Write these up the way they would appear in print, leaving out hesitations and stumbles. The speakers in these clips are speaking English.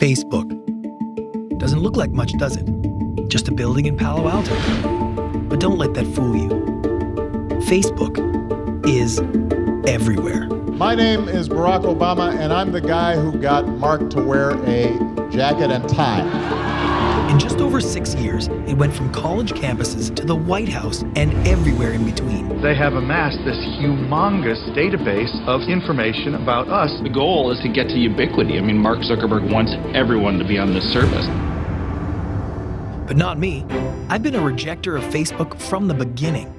Facebook. Doesn't look like much, does it? Just a building in Palo Alto. But don't let that fool you. Facebook is everywhere. My name is Barack Obama, and I'm the guy who got Mark to wear a jacket and tie. In just over 6 years, it went from college campuses to the White House and everywhere in between. They have amassed this humongous database of information about us. The goal is to get to ubiquity. I mean, Mark Zuckerberg wants everyone to be on this service. But not me. I've been a rejecter of Facebook from the beginning.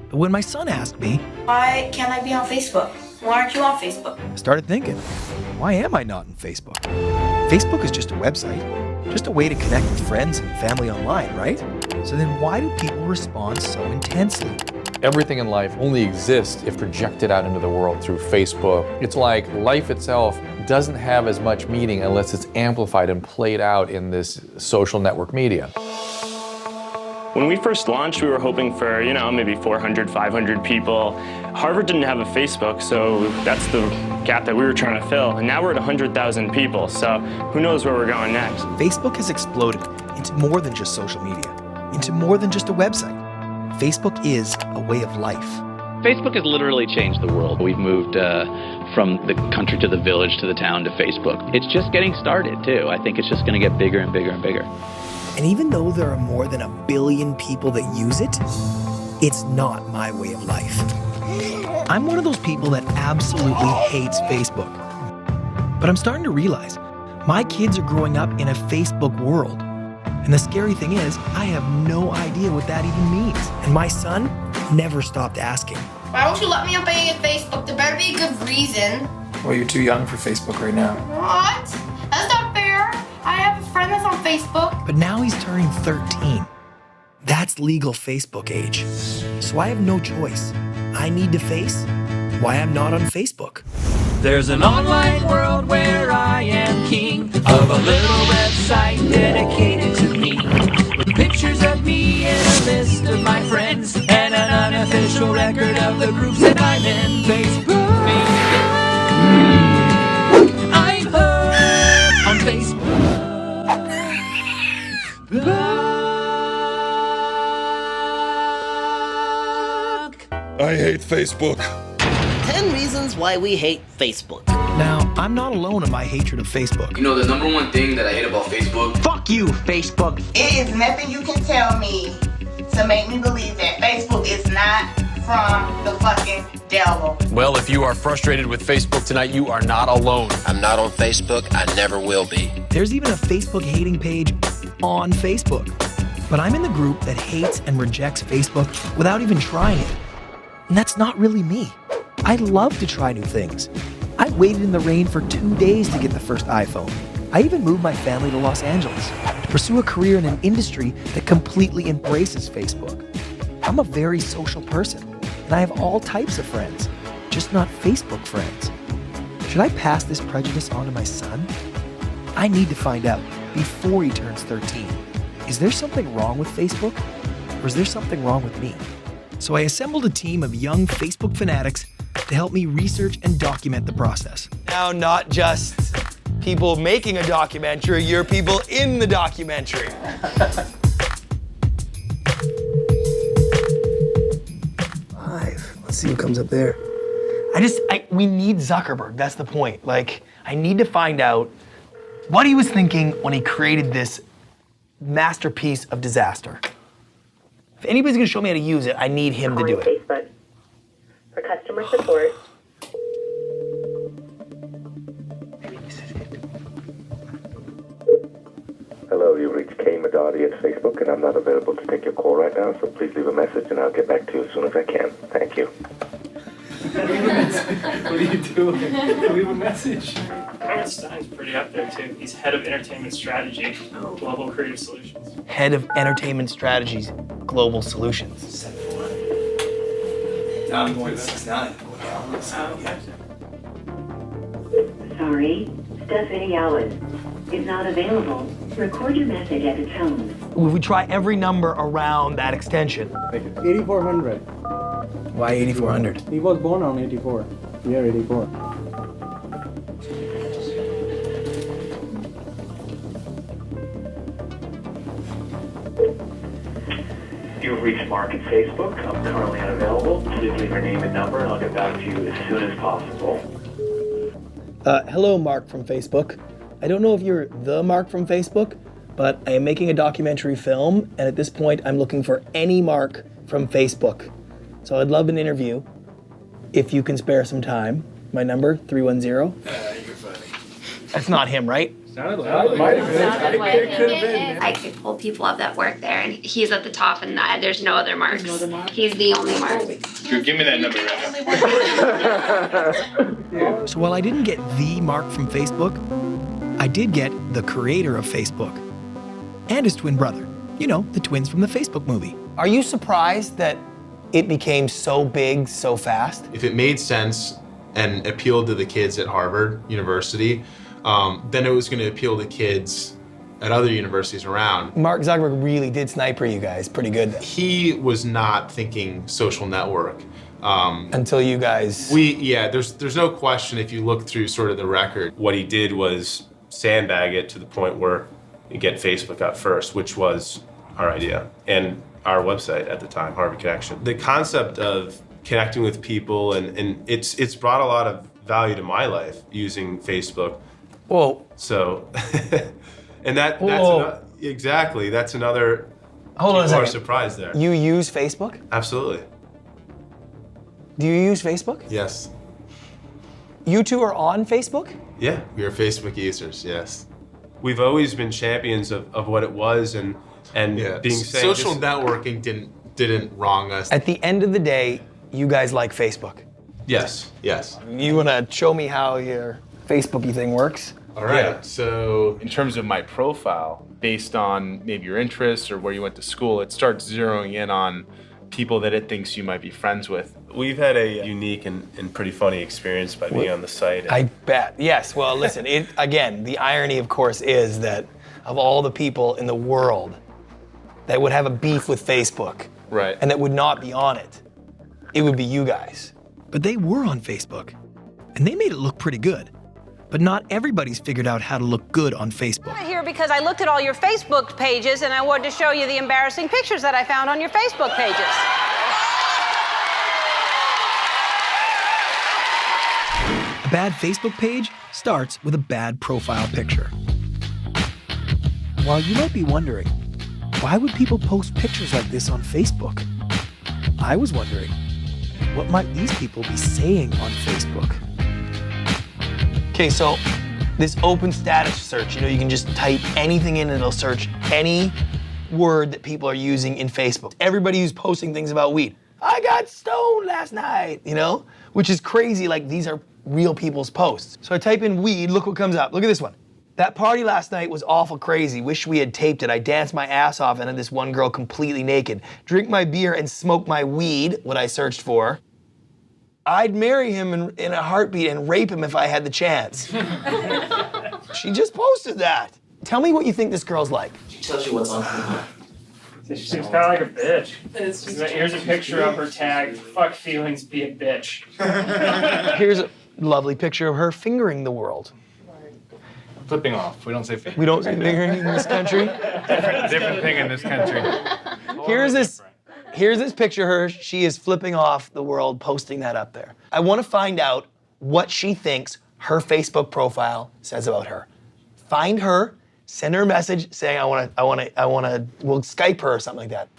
But when my son asked me, why can't I be on Facebook? Why aren't you on Facebook? I started thinking, why am I not on Facebook? Facebook is just a website, just a way to connect with friends and family online, right? So then why do people respond so intensely? Everything in life only exists if projected out into the world through Facebook. It's like life itself doesn't have as much meaning unless it's amplified and played out in this social network media. When we first launched, we were hoping for, maybe 400, 500 people. Harvard didn't have a Facebook, so that's the gap that we were trying to fill. And now we're at 100,000 people, so who knows where we're going next. Facebook has exploded into more than just social media, into more than just a website. Facebook is a way of life. Facebook has literally changed the world. We've moved from the country to the village to the town to Facebook. It's just getting started, too. I think it's just going to get bigger and bigger and bigger. And even though there are more than 1 billion people that use it, it's not my way of life. I'm one of those people that absolutely hates Facebook. But I'm starting to realize my kids are growing up in a Facebook world. And the scary thing is, I have no idea what that even means. And my son never stopped asking. Why won't you let me on Facebook? There better be a good reason. Well, you're too young for Facebook right now. What? That's not fair. I have a friend that's on Facebook. But now he's turning 13. That's legal Facebook age. So I have no choice. I need to face why I'm not on Facebook. There's an online world where I am king of a little website dedicated to me, with pictures of me and a list of my friends and an unofficial record of the groups that I'm in. Facebook. I'm hooked on Facebook. I hate Facebook. 10 reasons why we hate Facebook. Now, I'm not alone in my hatred of Facebook. You know, the number one thing that I hate about Facebook... Fuck you, Facebook. It is nothing you can tell me to make me believe that Facebook is not from the fucking devil. Well, if you are frustrated with Facebook tonight, you are not alone. I'm not on Facebook. I never will be. There's even a Facebook hating page on Facebook. But I'm in the group that hates and rejects Facebook without even trying it. And that's not really me. I love to try new things. I waited in the rain for 2 days to get the first iPhone. I even moved my family to Los Angeles to pursue a career in an industry that completely embraces Facebook. I'm a very social person, and I have all types of friends, just not Facebook friends. Should I pass this prejudice on to my son? I need to find out before he turns 13. Is there something wrong with Facebook, or is there something wrong with me? So I assembled a team of young Facebook fanatics to help me research and document the process. Now, not just people making a documentary, you're people in the documentary. Live. Let's see what comes up there. We need Zuckerberg. That's the point. I need to find out what he was thinking when he created this masterpiece of disaster. If anybody's gonna show me how to use it, I need him to do it. Facebook. For customer support. Hello, you've reached Kay Madadi at Facebook, and I'm not available to take your call right now, so please leave a message and I'll get back to you as soon as I can. Thank you. What are you doing? Leave a message. Howard Stein's pretty up there too. He's head of entertainment strategy, Global Creative Solutions. Head of Entertainment Strategies, Global Solutions. 9.69. Sorry, Stephanie Allen is not available. Record your message at the tone. We try every number around that extension. 8400. Why 8400? He was born on 84. Year 84. You've reached Mark at Facebook. I'm currently unavailable. Please leave your name and number, and I'll get back to you as soon as possible. Hello, Mark from Facebook. I don't know if you're the Mark from Facebook, but I am making a documentary film, and at this point, I'm looking for any Mark from Facebook. So I'd love an interview if you can spare some time. My number, 310. You're funny. That's not him, right? Sounded like it. Might have been. It could have been. I could pull people up that work there, and he's at the top, and there's no other Marks. He's the only Mark. Dude, give me that number right now. So while I didn't get the Mark from Facebook, I did get the creator of Facebook and his twin brother. You know, the twins from the Facebook movie. Are you surprised that it became so big so fast? If it made sense and appealed to the kids at Harvard University, then it was going to appeal to kids at other universities around. Mark Zuckerberg really did sniper you guys pretty good then. He was not thinking social network. Until you guys... There's no question if you look through sort of the record. What he did was sandbag it to the point where you get Facebook out first, which was our idea, and our website at the time, Harvard Connection. The concept of connecting with people, and it's brought a lot of value to my life using Facebook. Whoa. So, and that's exactly, that's another Hold on a second. surprise there. You use Facebook? Absolutely. Do you use Facebook? Yes. You two are on Facebook? Yeah, we are Facebook users, yes. We've always been champions of what it was, and being social networking didn't wrong us. At the end of the day, you guys like Facebook? Yes. You wanna show me how your Facebooky thing works? All right, so in terms of my profile, based on maybe your interests or where you went to school, it starts zeroing in on people that it thinks you might be friends with. We've had a unique and pretty funny experience by being on the site. I bet. Yes. Well, listen, again, the irony, of course, is that of all the people in the world that would have a beef with Facebook, right, and that would not be on it, it would be you guys. But they were on Facebook, and they made it look pretty good. But not everybody's figured out how to look good on Facebook. I'm here because I looked at all your Facebook pages and I wanted to show you the embarrassing pictures that I found on your Facebook pages. A bad Facebook page starts with a bad profile picture. While you might be wondering, why would people post pictures like this on Facebook? I was wondering, what might these people be saying on Facebook? Okay, so this open status search, you can just type anything in and it'll search any word that people are using in Facebook. Everybody who's posting things about weed. I got stoned last night, which is crazy, like these are real people's posts. So I type in weed, look what comes up. Look at this one. That party last night was awful crazy. Wish we had taped it. I danced my ass off and had this one girl completely naked. Drink my beer and smoke my weed, what I searched for. I'd marry him in a heartbeat and rape him if I had the chance. She just posted that. Tell me what you think this girl's like. She tells you what's on her mind. She seems kind of like a bitch. Here's a picture of her tag. Fuck feelings, be a bitch. Here's a lovely picture of her fingering the world. Flipping off. We don't say fingering. We don't say fingering in this country? Different thing in this country. Here's this picture of her. She is flipping off the world, posting that up there. I want to find out what she thinks her Facebook profile says about her. Find her, send her a message saying we'll Skype her or something like that.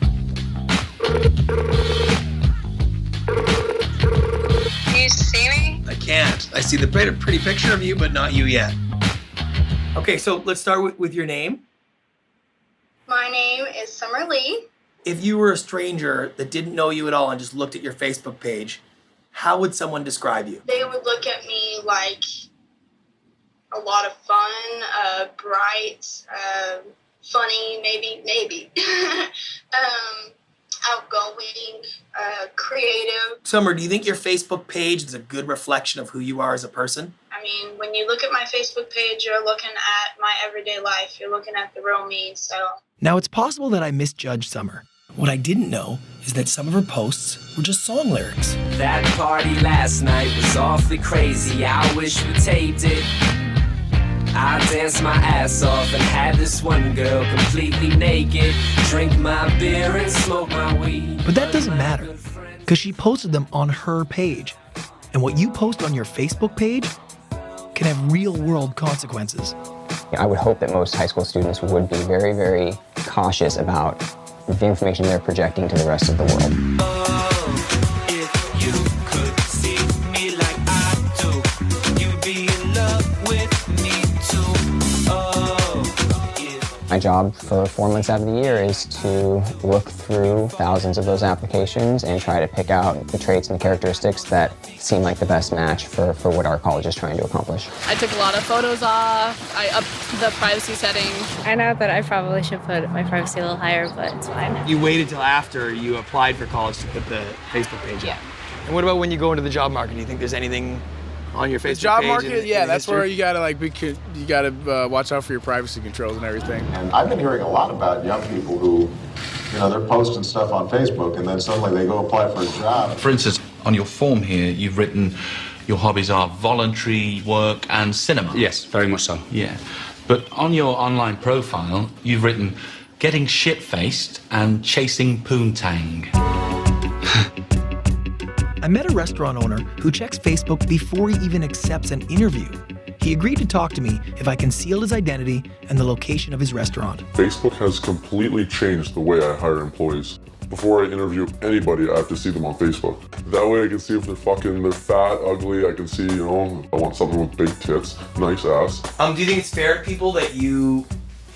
Can you see me? I can't. I see the pretty picture of you, but not you yet. Okay, so let's start with your name. My name is Summer Lee. If you were a stranger that didn't know you at all and just looked at your Facebook page, how would someone describe you? They would look at me like a lot of fun, bright, funny, maybe. Outgoing, creative. Summer, do you think your Facebook page is a good reflection of who you are as a person? I mean, when you look at my Facebook page, you're looking at my everyday life. You're looking at the real me, so. Now, it's possible that I misjudged Summer. What I didn't know is that some of her posts were just song lyrics. That party last night was awfully crazy. I wish we taped it. I danced my ass off and had this one girl completely naked drink my beer and smoke my weed. But that doesn't matter, because she posted them on her page. And what you post on your Facebook page can have real-world consequences. I would hope that most high school students would be very, very cautious about the information they're projecting to the rest of the world. If you could see me like I do, you'd be in love with me too. My job for 4 months out of the year is to look through thousands of those applications and try to pick out the traits and characteristics that seem like the best match for what our college is trying to accomplish. I took a lot of photos off. I upped the privacy setting. I know that I probably should put my privacy a little higher, but it's fine. You waited till after you applied for college to put the Facebook page up. And what about when you go into the job market? Do you think there's anything on your Facebook page? Job market, in that's history? where you gotta watch out for your privacy controls and everything. And I've been hearing a lot about young people who, they're posting stuff on Facebook and then suddenly they go apply for a job. For instance, on your form here, you've written your hobbies are voluntary work and cinema. Yes, very much so. Yeah. But on your online profile, you've written getting shit-faced and chasing poontang. I met a restaurant owner who checks Facebook before he even accepts an interview. He agreed to talk to me if I concealed his identity and the location of his restaurant. Facebook has completely changed the way I hire employees. Before I interview anybody, I have to see them on Facebook. That way I can see if they're fat, ugly. I can see, I want something with big tits, nice ass. Do you think it's fair, people, that you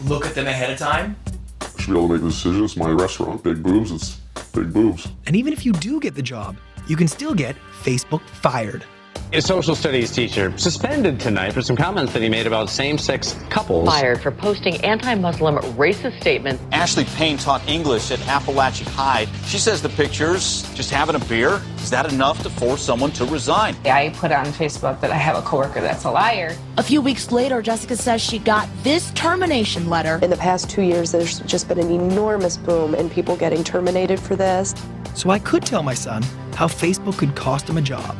look at them ahead of time? I should be able to make decisions. My restaurant, big boobs, it's big boobs. And even if you do get the job, you can still get Facebook fired. A social studies teacher suspended tonight for some comments that he made about same-sex couples. Fired for posting anti-Muslim racist statements. Ashley Payne taught English at Appalachian High. She says the pictures, just having a beer, is that enough to force someone to resign? I put on Facebook that I have a coworker that's a liar. A few weeks later, Jessica says she got this termination letter. In the past 2 years, there's just been an enormous boom in people getting terminated for this. So I could tell my son how Facebook could cost him a job.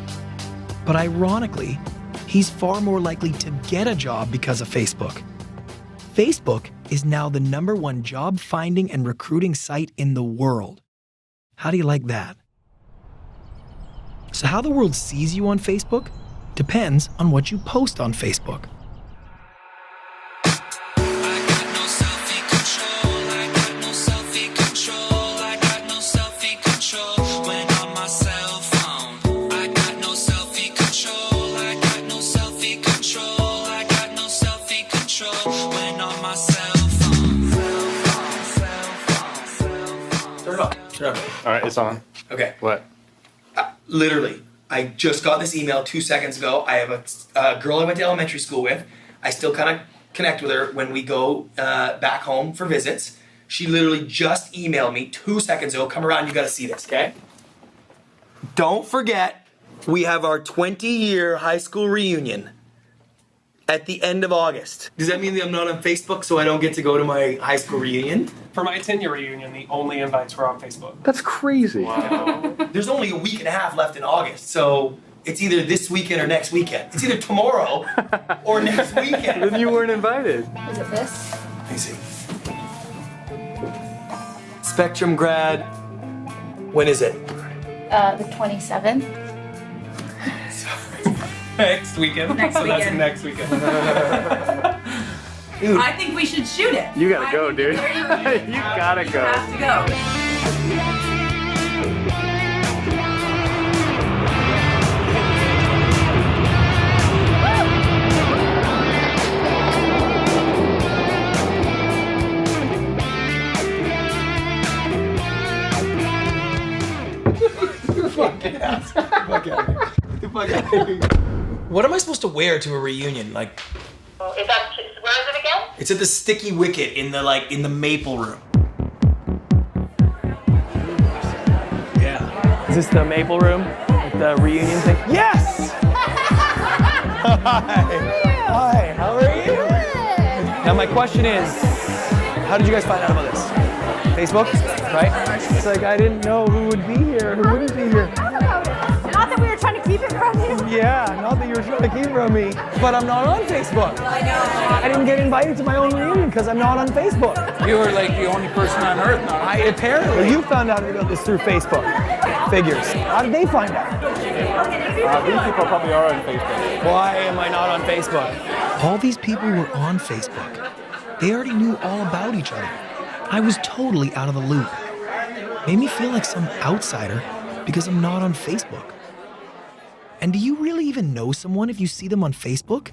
But ironically, he's far more likely to get a job because of Facebook. Facebook is now the #1 job finding and recruiting site in the world. How do you like that? So how the world sees you on Facebook depends on what you post on Facebook. All right, it's on. Okay. What? Literally, I just got this email 2 seconds ago. I have a girl I went to elementary school with. I still kind of connect with her when we go back home for visits. She literally just emailed me 2 seconds ago. Come around, you gotta see this, okay? Don't forget, we have our 20-year high school reunion at the end of August. Does that mean that I'm not on Facebook so I don't get to go to my high school reunion? For my 10-year reunion, the only invites were on Facebook. That's crazy. Wow. There's only a week and a half left in August, so it's either this weekend or next weekend. It's either tomorrow or next weekend. Then you weren't invited. Is it this? Let me see. Spectrum grad. When is it? The 27th. Next weekend. Next so weekend. That's next weekend. Dude. I think we should shoot it. You gotta go, dude. You gotta go. Have to go. What am I supposed to wear to a reunion? Like, Where is it again? it's at the Sticky Wicket in the maple room. Yeah. Is this the maple room? Like the reunion thing? Yes! Hi, how are you? Now my question is, how did you guys find out about this? Facebook, right? It's like I didn't know who would be here, who wouldn't be here. Not that we were trying to keep it from you. Yeah, not that you were trying to keep from me, but I'm not on Facebook. I know. I didn't get invited to my own reunion because I'm not on Facebook. You were like the only person on earth not on Facebook. Apparently, you found out about this through Facebook. Figures. How did they find out? These people probably are on Facebook. Why am I not on Facebook? All these people were on Facebook. They already knew all about each other. I was totally out of the loop. Made me feel like some outsider because I'm not on Facebook. And do you really even know someone if you see them on Facebook?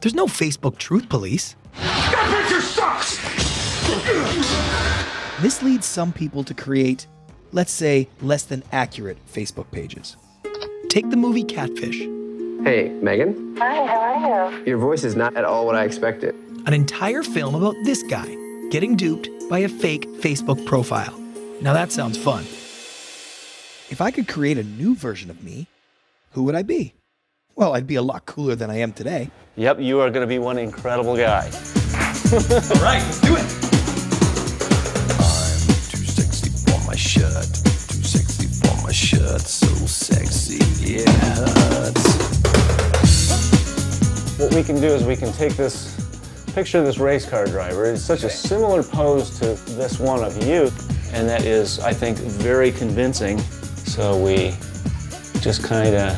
There's no Facebook truth police. That picture sucks! This leads some people to create, let's say, less than accurate Facebook pages. Take the movie Catfish. Hey, Megan. Hi, how are you? Your voice is not at all what I expected. An entire film about this guy getting duped by a fake Facebook profile. Now that sounds fun. If I could create a new version of me, who would I be? Well, I'd be a lot cooler than I am today. Yep, you are going to be one incredible guy. All right, let's do it. I'm too sexy for my shirt. Too sexy for my shirt. So sexy, it hurts. What we can do is we can take this picture of this race car driver. It's such a similar pose to this one of you, and that is, I think, very convincing. So we just kind of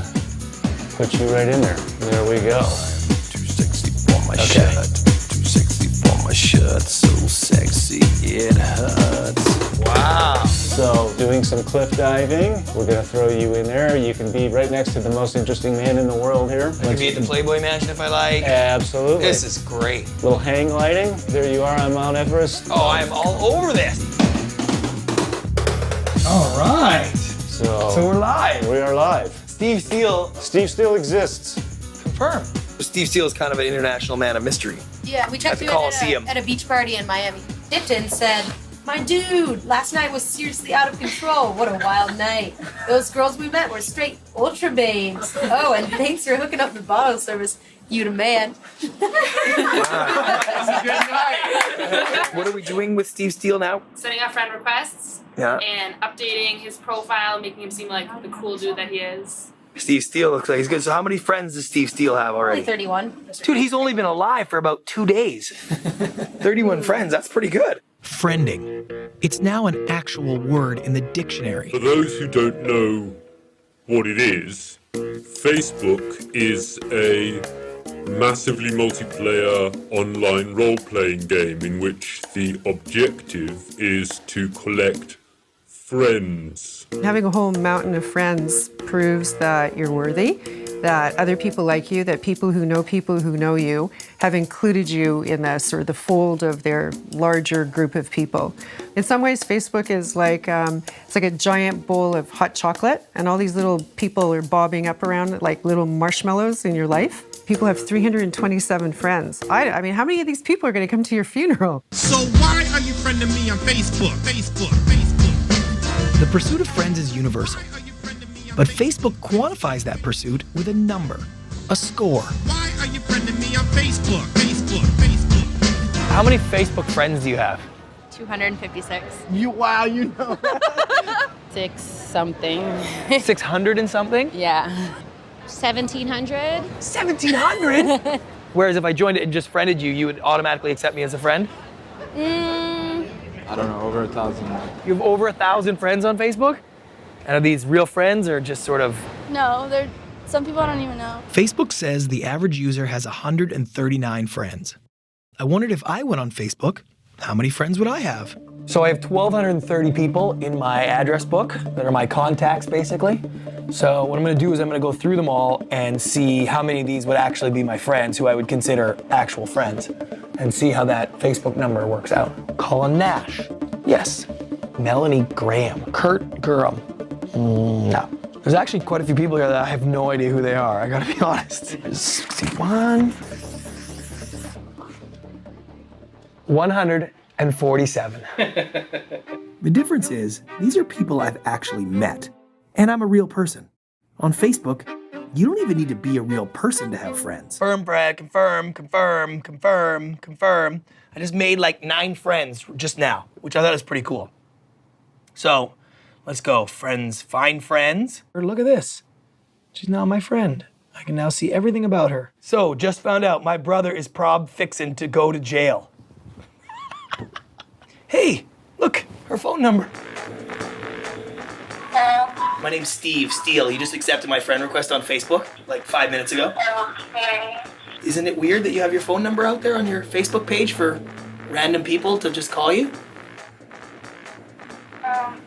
put you right in there. There we go. I'm too sexy for my shirt. Too sexy for my shirt. So sexy, it hurts. Wow. So doing some cliff diving, we're going to throw you in there. You can be right next to the most interesting man in the world here. I can be at the Playboy Mansion if I like. Absolutely. This is great. Little hang gliding. There you are on Mount Everest. Oh, I'm all over this. All right. So we're live. We are live. Steve Steele. Steve Steele exists. Confirm. Steve Steele is kind of an international man of mystery. Yeah, we checked At the you Coliseum. at a beach party in Miami. Tipton said, "My dude, last night was seriously out of control. What a wild night. Those girls we met were straight ultra babes. Oh, and thanks for hooking up the bottle service, you the man." What are we doing with Steve Steele now? Sending out friend requests and updating his profile, making him seem like the cool dude that he is. Steve Steele looks like he's good. So how many friends does Steve Steele have already? Only 31. Dude, he's only been alive for about 2 days. 31 friends, that's pretty good. Friending. It's now an actual word in the dictionary. For those who don't know what it is, Facebook is a massively multiplayer online role-playing game in which the objective is to collect friends. Having a whole mountain of friends proves that you're worthy, that other people like you, that people who know you have included you in the sort of the fold of their larger group of people. In some ways, Facebook is like it's like a giant bowl of hot chocolate, and all these little people are bobbing up around it like little marshmallows in your life. People have 327 friends. I mean, how many of these people are going to come to your funeral? So why are you friending me on Facebook? The pursuit of friends is universal. But Facebook quantifies that pursuit with a number, a score. Why are you friending me on Facebook? How many Facebook friends do you have? 256. Wow, you know. 6 something. 600 and something? Yeah. 1,700. 1,700? Whereas if I joined it and just friended you, you would automatically accept me as a friend? I don't know, over 1,000. You have over 1,000 friends on Facebook? And are these real friends or just sort of... No, they're some people I don't even know. Facebook says the average user has 139 friends. I wondered if I went on Facebook, how many friends would I have? So I have 1,230 people in my address book that are my contacts, basically. So what I'm gonna do is I'm gonna go through them all and see how many of these would actually be my friends, who I would consider actual friends, and see how that Facebook number works out. Colin Nash, yes. Melanie Graham, Kurt Gurham, no. There's actually quite a few people here that I have no idea who they are, I gotta be honest. 61, 147. The difference is, these are people I've actually met, and I'm a real person. On Facebook, you don't even need to be a real person to have friends. Confirm, Brad, confirm. I just made like 9 friends just now, which I thought was pretty cool. So, let's go, friends, find friends. Or look at this. She's now my friend. I can now see everything about her. So, just found out my brother is prob fixin' to go to jail. Hey, look, her phone number. My name's Steve Steele. You just accepted my friend request on Facebook like 5 minutes ago. Okay. Isn't it weird that you have your phone number out there on your Facebook page for random people to just call you?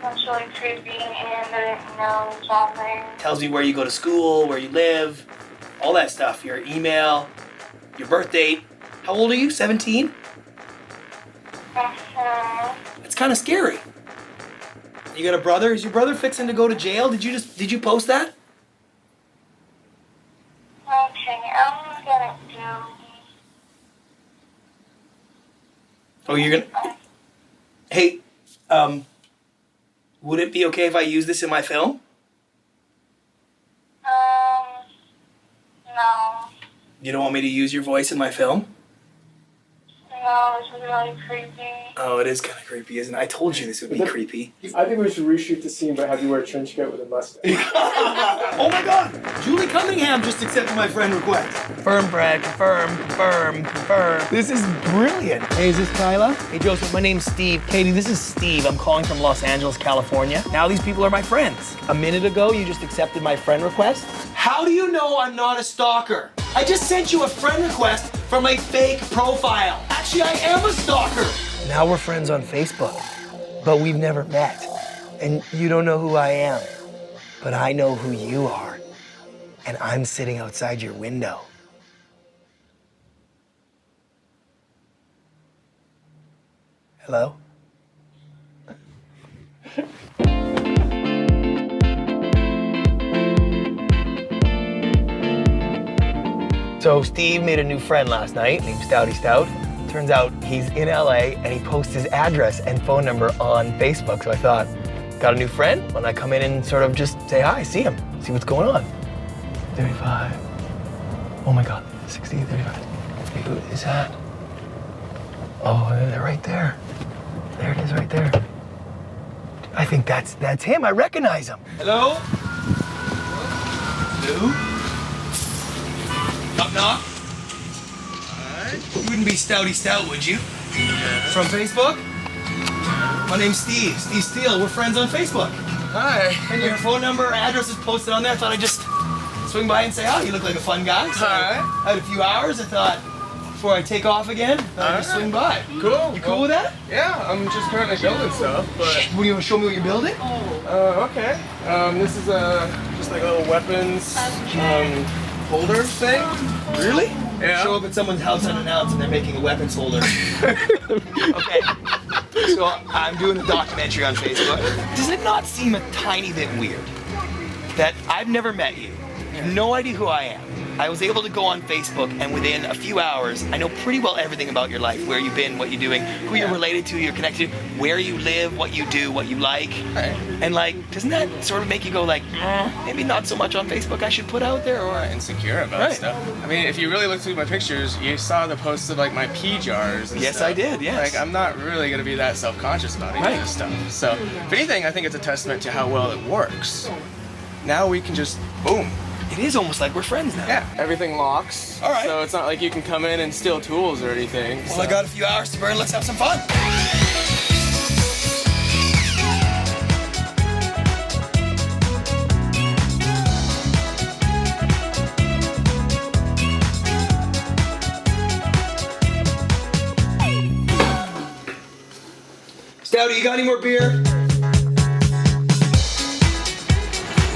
That's really creepy, and I didn't know something. Tells me where you go to school, where you live, all that stuff. Your email, your birth date. How old are you? 17? It's kind of scary. You got a brother? Is your brother fixing to go to jail? Did you post that? Okay, I'm gonna do. Oh, you're gonna. Hey, would it be okay if I use this in my film? No. You don't want me to use your voice in my film? No, it's really creepy. Oh, it is kind of creepy, isn't it? I told you this would be creepy. I think we should reshoot the scene, but have you wear a trench coat with a mustache. Oh my God! Julie Cunningham just accepted my friend request. Confirm, Brad. Confirm. This is brilliant. Hey, is this Kyla? Hey, Joseph, my name's Steve. Katie, this is Steve. I'm calling from Los Angeles, California. Now these people are my friends. A minute ago, you just accepted my friend request. How do you know I'm not a stalker? I just sent you a friend request from a fake profile. Actually, I am a stalker. Now we're friends on Facebook, but we've never met. And you don't know who I am, but I know who you are. And I'm sitting outside your window. Hello? So Steve made a new friend last night named Stouty Stout. Turns out he's in LA and he posts his address and phone number on Facebook. So I thought, got a new friend? When I come in and sort of just say hi, see him, see what's going on. 35. Oh my God, 60, 35. Wait, who is that? Oh, they're right there. There it is right there. I think that's him. I recognize him. Hello? Hello? Knock, knock. You wouldn't be Stouty Stout, would you? From Facebook? My name's Steve Steele. We're friends on Facebook. Hi. And your phone number, address is posted on there. I thought I'd just swing by and say hi. You look like a fun guy. So I had a few hours. I thought, before I take off again, I'd just swing by. Cool. You cool with that? Yeah, I'm just currently building stuff, but... Will you show me what you're building? Okay. This is just like a little weapons holder thing. Really? Yeah. Show up at someone's house unannounced and they're making a weapons holder. Okay. So I'm doing a documentary on Facebook. Does it not seem a tiny bit weird that I've never met you, you have no idea who I am? I was able to go on Facebook and within a few hours, I know pretty well everything about your life, where you've been, what you're doing, who you're related to, you're connected to, where you live, what you do, what you like. Right. And like, doesn't that sort of make you go like, maybe not so much on Facebook I should put out there? Or insecure about stuff. I mean, if you really look through my pictures, you saw the posts of like my pea jars and Yes, stuff. I did, yes. Like, I'm not really going to be that self-conscious about any of this stuff. So, if anything, I think it's a testament to how well it works. Now we can just, boom. It is almost like we're friends now. Yeah, everything locks. All right. So it's not like you can come in and steal tools or anything. Well, I got a few hours to burn. Let's have some fun. Stouty, you got any more beer?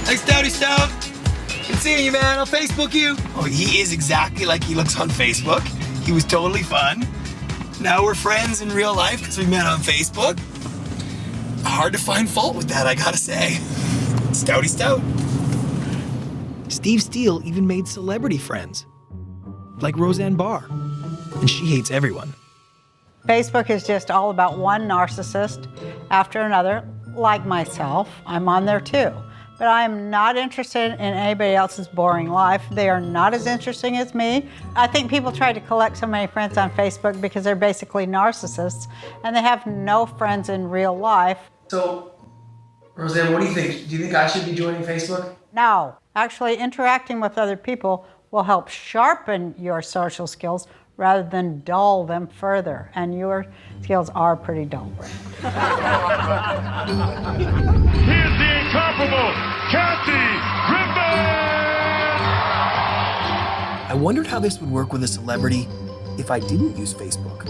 Thanks, Stouty Stout. Good seeing you, man. I'll Facebook you. Oh, he is exactly like he looks on Facebook. He was totally fun. Now we're friends in real life because we met on Facebook. Hard to find fault with that, I gotta say. Stouty Stout. Steve Steele even made celebrity friends, like Roseanne Barr. And she hates everyone. Facebook is just all about one narcissist after another, like myself. I'm on there too. But I am not interested in anybody else's boring life. They are not as interesting as me. I think people try to collect so many friends on Facebook because they're basically narcissists and they have no friends in real life. So, Roseanne, what do you think? Do you think I should be joining Facebook? No. Actually, interacting with other people will help sharpen your social skills rather than dull them further. And your skills are pretty dull. Here's the incomparable Kathy Griffin! I wondered how this would work with a celebrity if I didn't use Facebook.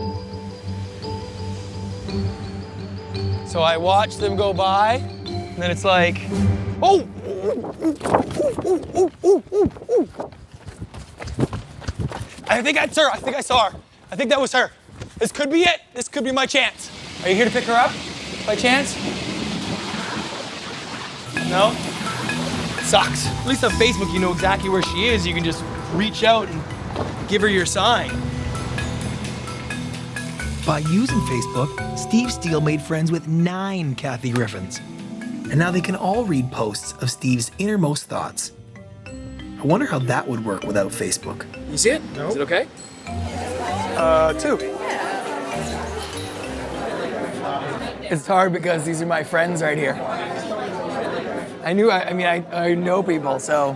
So I watch them go by, and then it's like, oh! I think that's her. I think I saw her. I think that was her. This could be it. This could be my chance. Are you here to pick her up by chance? No? Sucks. At least on Facebook, you know exactly where she is. You can just reach out and give her your sign. By using Facebook, Steve Steele made friends with 9 Kathy Griffins. And now they can all read posts of Steve's innermost thoughts. I wonder how that would work without Facebook. You see it? No. Is it okay? 2. It's hard because these are my friends right here. I know people, so,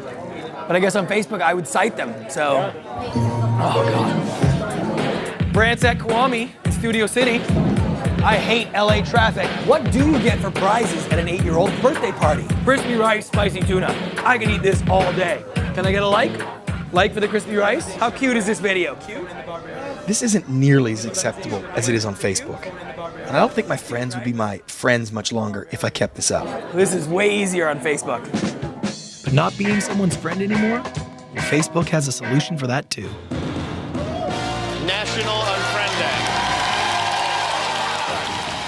but I guess on Facebook I would cite them, so. Oh God. Brant's at Kiwami in Studio City. I hate LA traffic. What do you get for prizes at an 8-year-old birthday party? Crispy rice, spicy tuna. I can eat this all day. Can I get a like? Like for the crispy rice? How cute is this video? Cute? This isn't nearly as acceptable as it is on Facebook. And I don't think my friends would be my friends much longer if I kept this up. This is way easier on Facebook. But not being someone's friend anymore? Well, Facebook has a solution for that too. National Unfriend Day.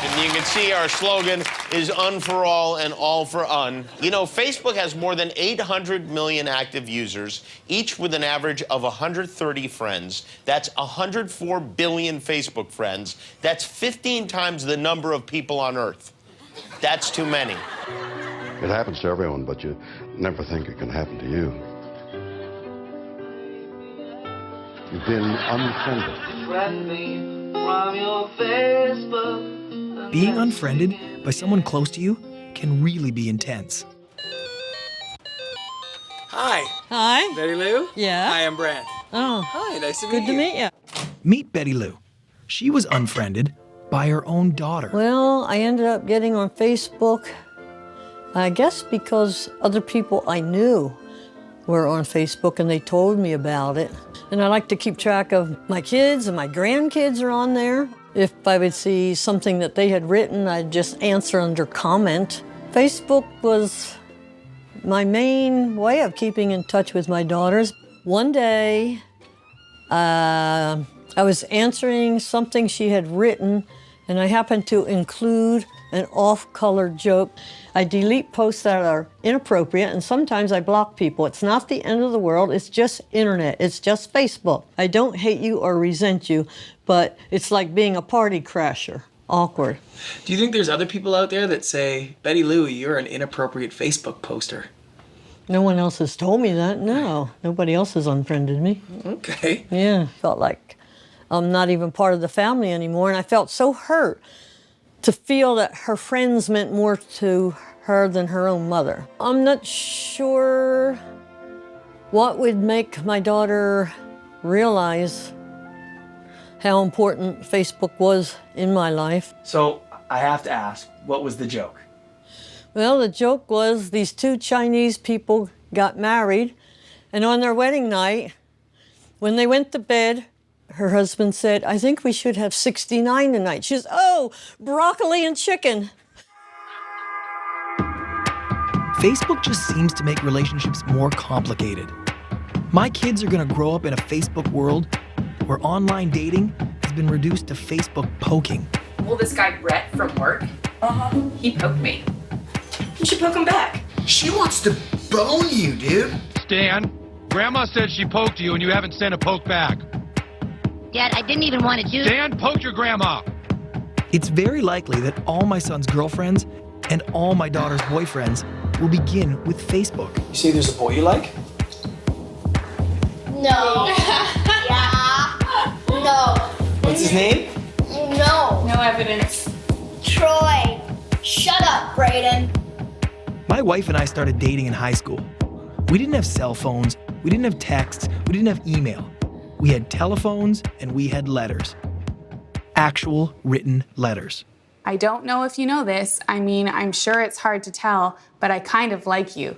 And you can see our slogan is Un for All and All for Un. You know, Facebook has more than 800 million active users, each with an average of 130 friends. That's 104 billion Facebook friends. That's 15 times the number of people on Earth. That's too many. It happens to everyone, but you never think it can happen to you. You've been unfriended. Friend me from your Facebook. Being unfriended by someone close to you can really be intense. Hi. Hi. Betty Lou? Yeah? Hi, I'm Brant. Oh. Hi, nice to meet Good you. to meet you. Meet Betty Lou. She was unfriended by her own daughter. Well, I ended up getting on Facebook, I guess because other people I knew were on Facebook and they told me about it. And I like to keep track of my kids and my grandkids are on there. If I would see something that they had written, I'd just answer under comment. Facebook was my main way of keeping in touch with my daughters. One day, I was answering something she had written, and I happened to include an off-color joke. I delete posts that are inappropriate, and sometimes I block people. It's not the end of the world, it's just internet, it's just Facebook. I don't hate you or resent you, but it's like being a party crasher. Awkward. Do you think there's other people out there that say, Betty Lou, you're an inappropriate Facebook poster? No one else has told me that, no. Nobody else has unfriended me. Okay. Yeah, felt like I'm not even part of the family anymore, and I felt so hurt to feel that her friends meant more to her than her own mother. I'm not sure what would make my daughter realize how important Facebook was in my life. So I have to ask, what was the joke? Well, the joke was these 2 Chinese people got married, and on their wedding night, when they went to bed, her husband said, I think we should have 69 tonight. She says, oh, broccoli and chicken. Facebook just seems to make relationships more complicated. My kids are gonna grow up in a Facebook world where online dating has been reduced to Facebook poking. Well, this guy Brett from work, he poked me. You should poke him back. She wants to bone you, dude. Stan, Grandma said she poked you and you haven't sent a poke back. Dad, I didn't even want to do Stan, poke your grandma. It's very likely that all my son's girlfriends and all my daughter's boyfriends will begin with Facebook. You say there's a boy you like? No. Yeah. No. What's his name? No. No evidence. Troy. Shut up, Brayden. My wife and I started dating in high school. We didn't have cell phones, we didn't have texts, we didn't have email. We had telephones and we had letters. Actual written letters. I don't know if you know this. I mean, I'm sure it's hard to tell, but I kind of like you.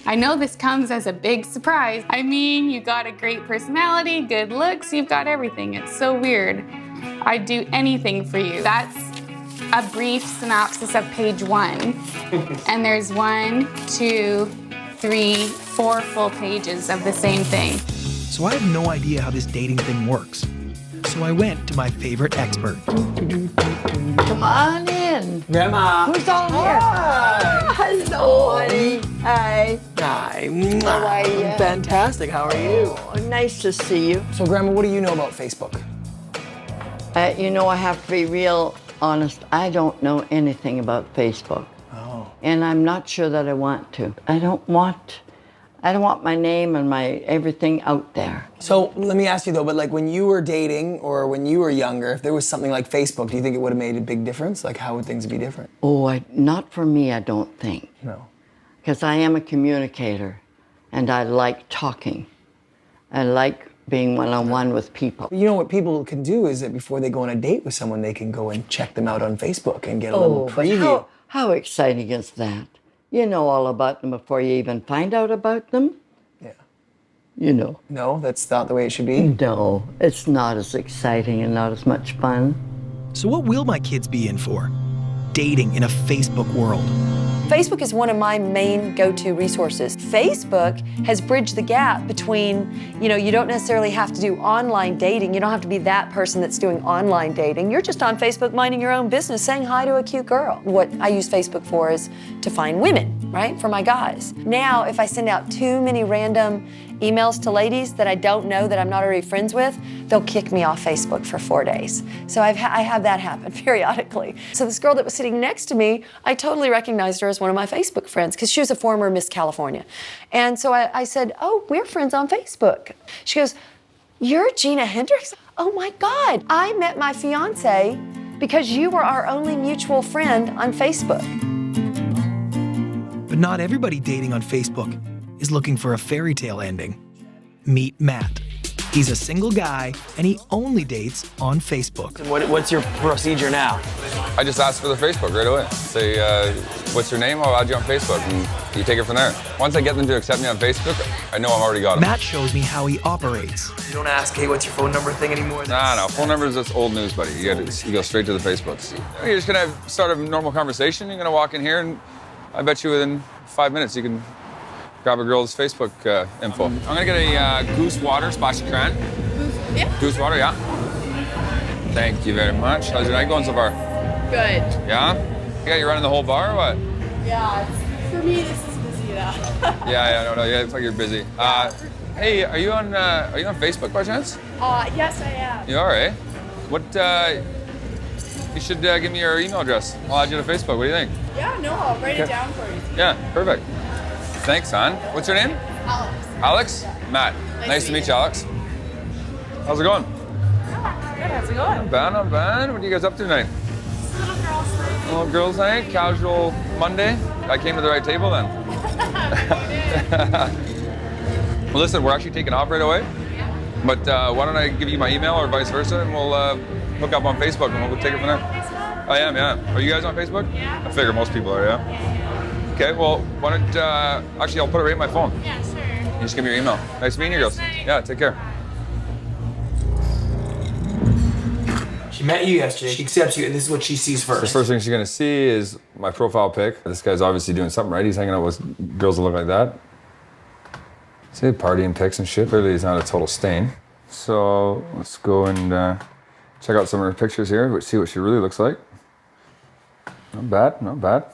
I know this comes as a big surprise. I mean, you got a great personality, good looks, you've got everything. It's so weird. I'd do anything for you. That's a brief synopsis of page 1. And there's 1, 2, 3, 4 full pages of the same thing. So I have no idea how this dating thing works. So I went to my favorite expert. Come on in. Grandma. Who's all here? Hello, honey. Hi. Hi. How are you? Fantastic. How are you? Oh, nice to see you. So, Grandma, what do you know about Facebook? You know, I have to be real honest. I don't know anything about Facebook. Oh. And I'm not sure that I want to. I don't want my name and my everything out there. So let me ask you though, but like when you were dating or when you were younger, if there was something like Facebook, do you think it would have made a big difference? Like how would things be different? Oh, not for me, I don't think. No. Because I am a communicator and I like talking. I like being one-on-one with people. You know what people can do is that before they go on a date with someone, they can go and check them out on Facebook and get a little preview. How exciting is that? You know all about them before you even find out about them. Yeah. You know. No, that's not the way it should be? No, it's not as exciting and not as much fun. So what will my kids be in for? Dating in a Facebook world. Facebook is one of my main go-to resources. Facebook has bridged the gap between, you don't necessarily have to do online dating. You don't have to be that person that's doing online dating. You're just on Facebook minding your own business, saying hi to a cute girl. What I use Facebook for is to find women, right, for my guys. Now, if I send out too many random emails to ladies that I don't know, that I'm not already friends with, they'll kick me off Facebook for 4 days. So I have that happen periodically. So this girl that was sitting next to me, I totally recognized her as one of my Facebook friends because she was a former Miss California. And so I said, oh, we're friends on Facebook. She goes, you're Gina Hendricks? Oh my God, I met my fiance because you were our only mutual friend on Facebook. But not everybody dating on Facebook is looking for a fairy tale ending. Meet Matt. He's a single guy, and he only dates on Facebook. What's your procedure now? I just ask for the Facebook right away. Say, what's your name? I'll add you on Facebook, and you take it from there. Once I get them to accept me on Facebook, I know I've already got them. Matt shows me how he operates. You don't ask, hey, what's your phone number thing anymore? No, phone numbers, that's old news, buddy. You go straight to the Facebooks. You're just gonna start a normal conversation. You're gonna walk in here, and I bet you within 5 minutes you can grab a girl's Facebook info. I'm gonna get a Goose Water Splash Cran. Goose Water, yeah. Thank you very much. How's your night going so far? Good. Yeah? You got you running the whole bar or what? Yeah, for me this is busy though. Yeah, it's like you're busy. Hey, are you on Facebook by chance? Yes I am. You are, eh? What, you should give me your email address. I'll add you to Facebook. What do you think? Yeah, no, I'll write it down for you. Yeah, perfect. Thanks, hon. What's your name? Alex. Alex? Matt. Nice to meet you, Alex. How's it going? Good, how's it going? Not bad, not bad. What are you guys up to tonight? Little girls night. Little girls' night? Casual Monday? I came to the right table then. Well, listen, we're actually taking off right away. But why don't I give you my email or vice versa, and we'll hook up on Facebook and we'll take it from there. I am, yeah. Are you guys on Facebook? Yeah. I figure most people are, yeah. Okay, well, why don't, actually, I'll put it right in my phone. Yeah, sure. You just give me your email. Nice meeting you, girls. Yeah, take care. She met you yesterday. She accepts you, and this is what she sees first. The first thing she's gonna see is my profile pic. This guy's obviously doing something right. He's hanging out with girls that look like that. See, partying pics and shit. Clearly, he's not a total stain. So let's go and check out some of her pictures here. See what she really looks like. Not bad, not bad.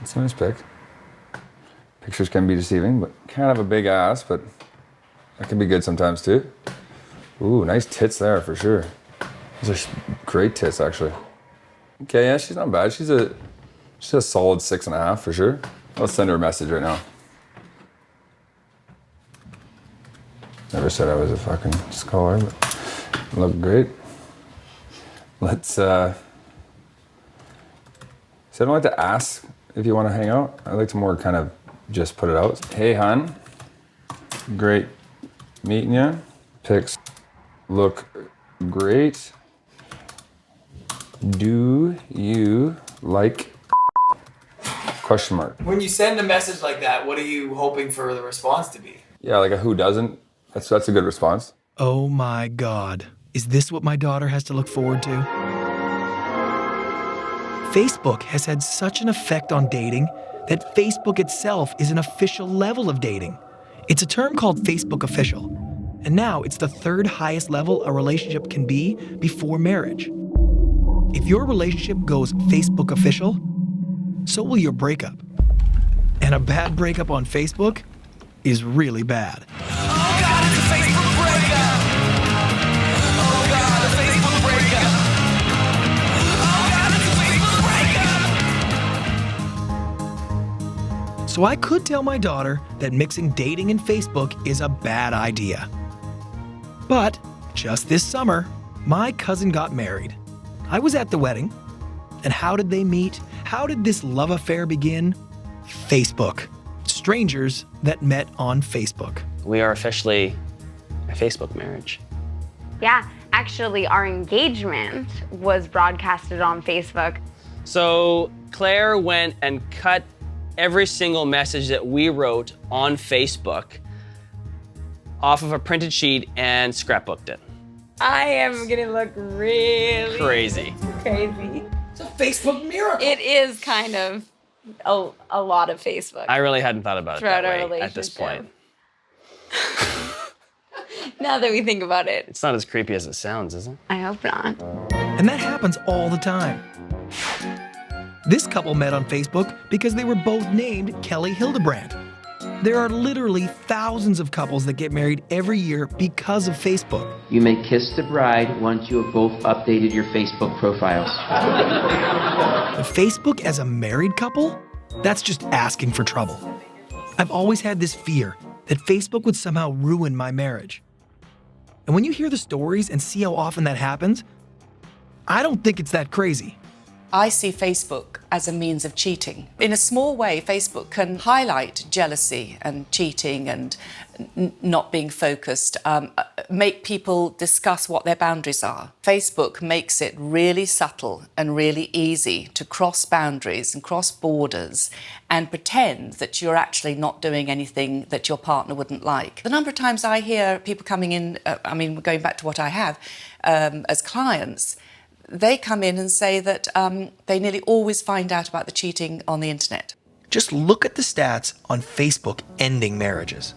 It's a nice pic. Pictures can be deceiving, but can't have a big ass, but that can be good sometimes too. Ooh, nice tits there for sure. Those are great tits, actually. Okay, yeah, she's not bad. She's a solid 6.5 for sure. Let's send her a message right now. Never said I was a fucking scholar, but look great. Let's, so I don't like to ask if you want to hang out. I like to more kind of just put it out. Hey, hon. Great meeting you. Pics look great. Do you like? Question mark. When you send a message like that, what are you hoping for the response to be? Yeah, like a who doesn't. That's a good response. Oh my God. Is this what my daughter has to look forward to? Facebook has had such an effect on dating that Facebook itself is an official level of dating. It's a term called Facebook Official. And now it's the third highest level a relationship can be before marriage. If your relationship goes Facebook Official, so will your breakup. And a bad breakup on Facebook is really bad. So I could tell my daughter that mixing dating and Facebook is a bad idea. But just this summer, my cousin got married. I was at the wedding. And how did they meet? How did this love affair begin? Facebook. Strangers that met on Facebook. We are officially a Facebook marriage. Yeah, actually our engagement was broadcasted on Facebook. So Claire went and cut every single message that we wrote on Facebook off of a printed sheet and scrapbooked it. I am gonna look really Crazy. crazy. It's a Facebook miracle. It is kind of a lot of Facebook. I really hadn't thought about it Throughout that our way at this point. Now that we think about it. It's not as creepy as it sounds, is it? I hope not. And that happens all the time. This couple met on Facebook because they were both named Kelly Hildebrandt. There are literally thousands of couples that get married every year because of Facebook. You may kiss the bride once you have both updated your Facebook profiles. But Facebook as a married couple? That's just asking for trouble. I've always had this fear that Facebook would somehow ruin my marriage. And when you hear the stories and see how often that happens, I don't think it's that crazy. I see Facebook as a means of cheating. In a small way, Facebook can highlight jealousy and cheating and not being focused, make people discuss what their boundaries are. Facebook makes it really subtle and really easy to cross boundaries and cross borders and pretend that you're actually not doing anything that your partner wouldn't like. The number of times I hear people coming in, going back to what I have as clients, they come in and say that they nearly always find out about the cheating on the internet. Just look at the stats on Facebook ending marriages.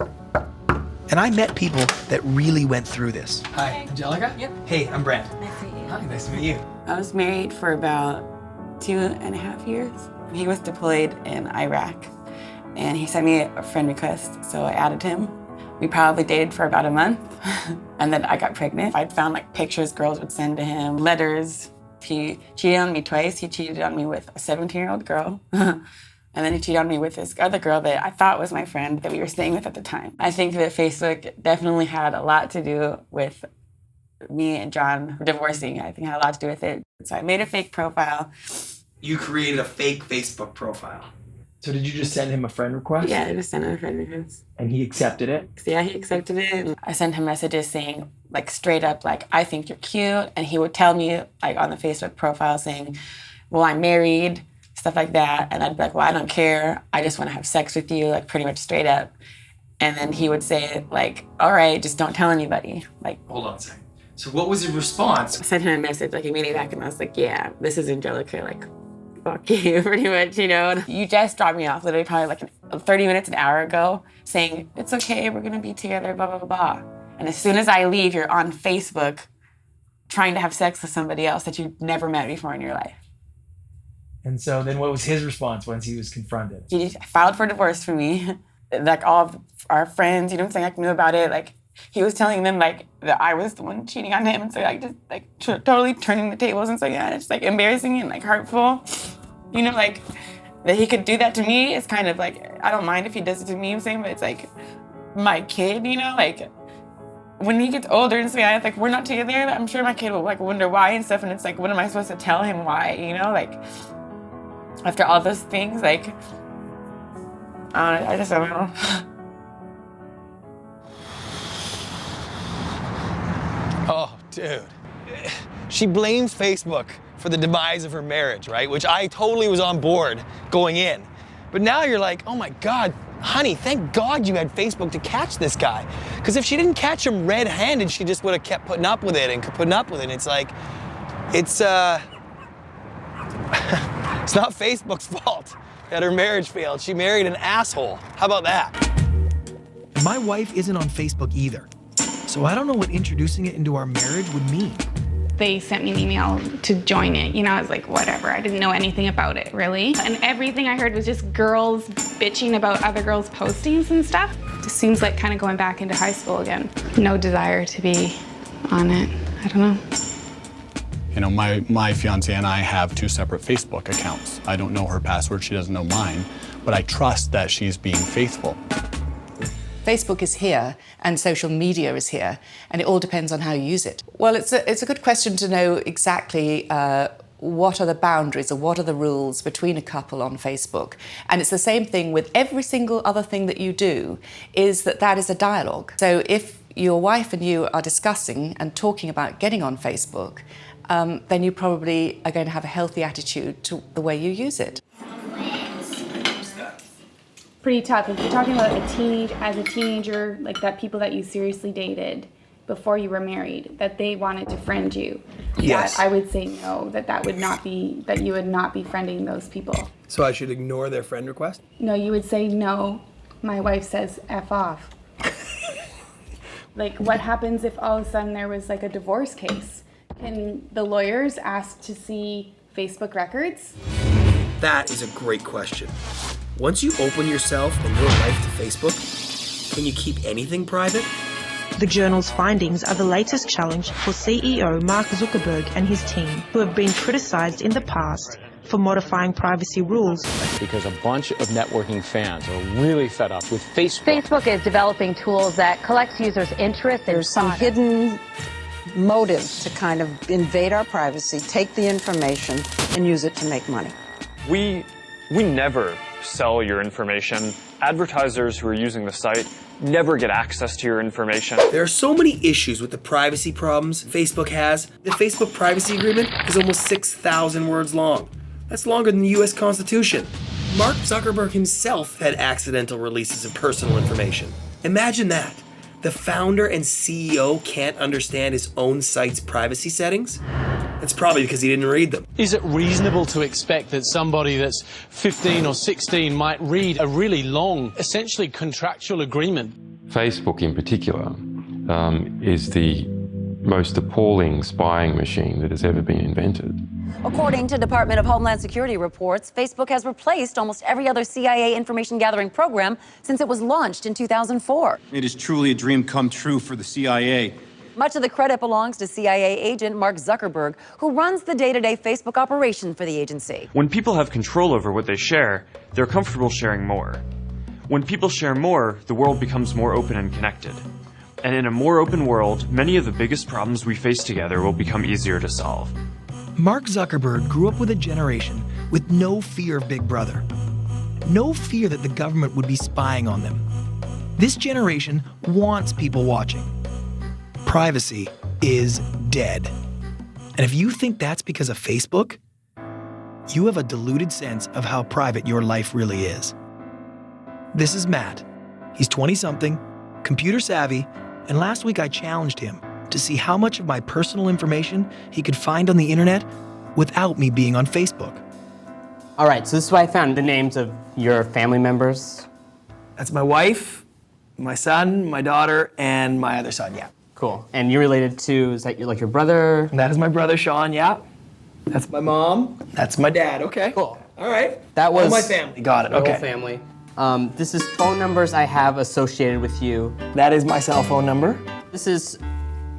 And I met people that really went through this. Hi, Angelica? Yep. Hey, I'm Brent. Nice to meet you. Hi, nice to meet you. I was married for about 2.5 years. He was deployed in Iraq, and he sent me a friend request, so I added him. We probably dated for about a month, and then I got pregnant. I'd found pictures girls would send to him, letters. He cheated on me twice. He cheated on me with a 17-year-old girl, and then he cheated on me with this other girl that I thought was my friend that we were staying with at the time. I think that Facebook definitely had a lot to do with me and John divorcing. I think it had a lot to do with it. So I made a fake profile. You created a fake Facebook profile. So did you just send him a friend request? Yeah, I just sent him a friend request. And he accepted it? Yeah, he accepted it. I sent him messages saying, straight up, I think you're cute. And he would tell me, on the Facebook profile saying, well, I'm married, stuff like that. And I'd be like, well, I don't care. I just want to have sex with you, pretty much straight up. And then he would say, all right, just don't tell anybody. Hold on a second. So what was his response? I sent him a message, immediately back, and I was like, yeah, this is Angelica, fuck you, pretty much, You just dropped me off literally probably 30 minutes, an hour ago, saying, it's okay, we're gonna be together, blah, blah, blah, blah. And as soon as I leave, you're on Facebook trying to have sex with somebody else that you've never met before in your life. And so then what was his response once he was confronted? He filed for divorce for me. All of our friends, knew about it. He was telling them, that I was the one cheating on him. So, totally turning the tables. And so, yeah, it's, embarrassing and, hurtful. That he could do that to me is kind of, I don't mind if he does it to me, but it's, my kid, when he gets older and stuff, we're not together, I'm sure my kid will, wonder why and stuff. And it's, what am I supposed to tell him why, After all those things, I just don't know. Oh, dude. She blames Facebook for the demise of her marriage, right? Which I totally was on board going in. But now you're like, oh my God, honey, thank God you had Facebook to catch this guy. Because if she didn't catch him red-handed, she just would have kept putting up with it and putting up with it. It's like, it's not Facebook's fault that her marriage failed. She married an asshole. How about that? My wife isn't on Facebook either, so I don't know what introducing it into our marriage would mean. They sent me an email to join it. You know, I was like, whatever. I didn't know anything about it, really. And everything I heard was just girls bitching about other girls' postings and stuff. Just seems like kind of going back into high school again. No desire to be on it. I don't know. You know, my fiance and I have 2 separate Facebook accounts. I don't know her password, she doesn't know mine, but I trust that she's being faithful. Facebook is here and social media is here, and it all depends on how you use it. Well, it's a good question to know exactly what are the boundaries or what are the rules between a couple on Facebook. And it's the same thing with every single other thing that you do, is that is a dialogue. So if your wife and you are discussing and talking about getting on Facebook, then you probably are going to have a healthy attitude to the way you use it. Pretty tough. If you're talking about as a teenager, like that people that you seriously dated before you were married, that they wanted to friend you. Yes. I would say no, that would not be, that you would not be friending those people. So I should ignore their friend request? No, you would say no. My wife says F off. Like, what happens if all of a sudden there was like a divorce case? Can the lawyers ask to see Facebook records? That is a great question. Once you open yourself and your life to Facebook, can you keep anything private? The journal's findings are the latest challenge for CEO Mark Zuckerberg and his team, who have been criticized in the past for modifying privacy rules. Because a bunch of networking fans are really fed up with Facebook. Facebook is developing tools that collect users' interests. There's some hidden motive to kind of invade our privacy, take the information, and use it to make money. We never sell your information. Advertisers who are using the site never get access to your information. There are so many issues with the privacy problems Facebook has. The Facebook privacy agreement is almost 6,000 words long. That's longer than the US Constitution. Mark Zuckerberg himself had accidental releases of personal information. Imagine that. The founder and CEO can't understand his own site's privacy settings? That's probably because he didn't read them. Is it reasonable to expect that somebody that's 15 or 16 might read a really long, essentially contractual agreement? Facebook in particular is the most appalling spying machine that has ever been invented. According to Department of Homeland Security reports, Facebook has replaced almost every other CIA information gathering program since it was launched in 2004. It is truly a dream come true for the CIA. Much of the credit belongs to CIA agent Mark Zuckerberg, who runs the day-to-day Facebook operation for the agency. When people have control over what they share, they're comfortable sharing more. When people share more, the world becomes more open and connected. And in a more open world, many of the biggest problems we face together will become easier to solve. Mark Zuckerberg grew up with a generation with no fear of Big Brother. No fear that the government would be spying on them. This generation wants people watching. Privacy is dead. And if you think that's because of Facebook, you have a diluted sense of how private your life really is. This is Matt. He's 20-something, computer savvy, and last week I challenged him to see how much of my personal information he could find on the internet without me being on Facebook. All right, so this is where I found the names of your family members. That's my wife, my son, my daughter, and my other son, yeah. Cool. And you're related to, is that your brother? That is my brother, Sean, yeah. That's my mom. That's my dad, okay. Cool. All right. That was all my family, got it, okay. Whole family. This is phone numbers I have associated with you. That is my cell phone number. This is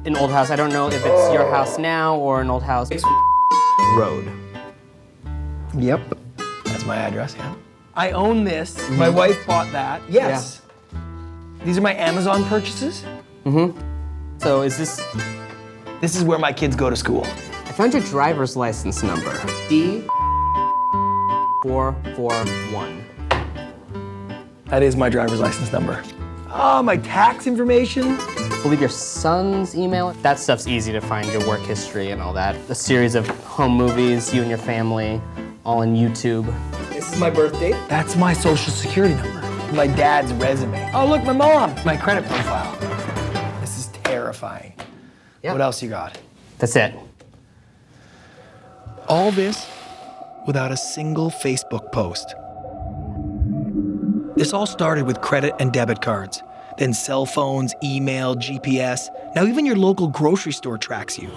an old house. I don't know if it's your house now or an old house. Road. Yep. That's my address, yeah. I own this. My wife bought that. Yes. Yeah. These are my Amazon purchases. Mm-hmm. So is this... This is where my kids go to school. I found your driver's license number. D441. That is my driver's license number. Oh, my tax information? I believe your son's email. That stuff's easy to find, your work history and all that. A series of home movies, you and your family, all on YouTube. This is my birth date. That's my social security number. My dad's resume. Oh, look, my mom. My credit profile. This is terrifying. What else you got? That's it. All this without a single Facebook post. This all started with credit and debit cards, then cell phones, email, GPS. Now even your local grocery store tracks you.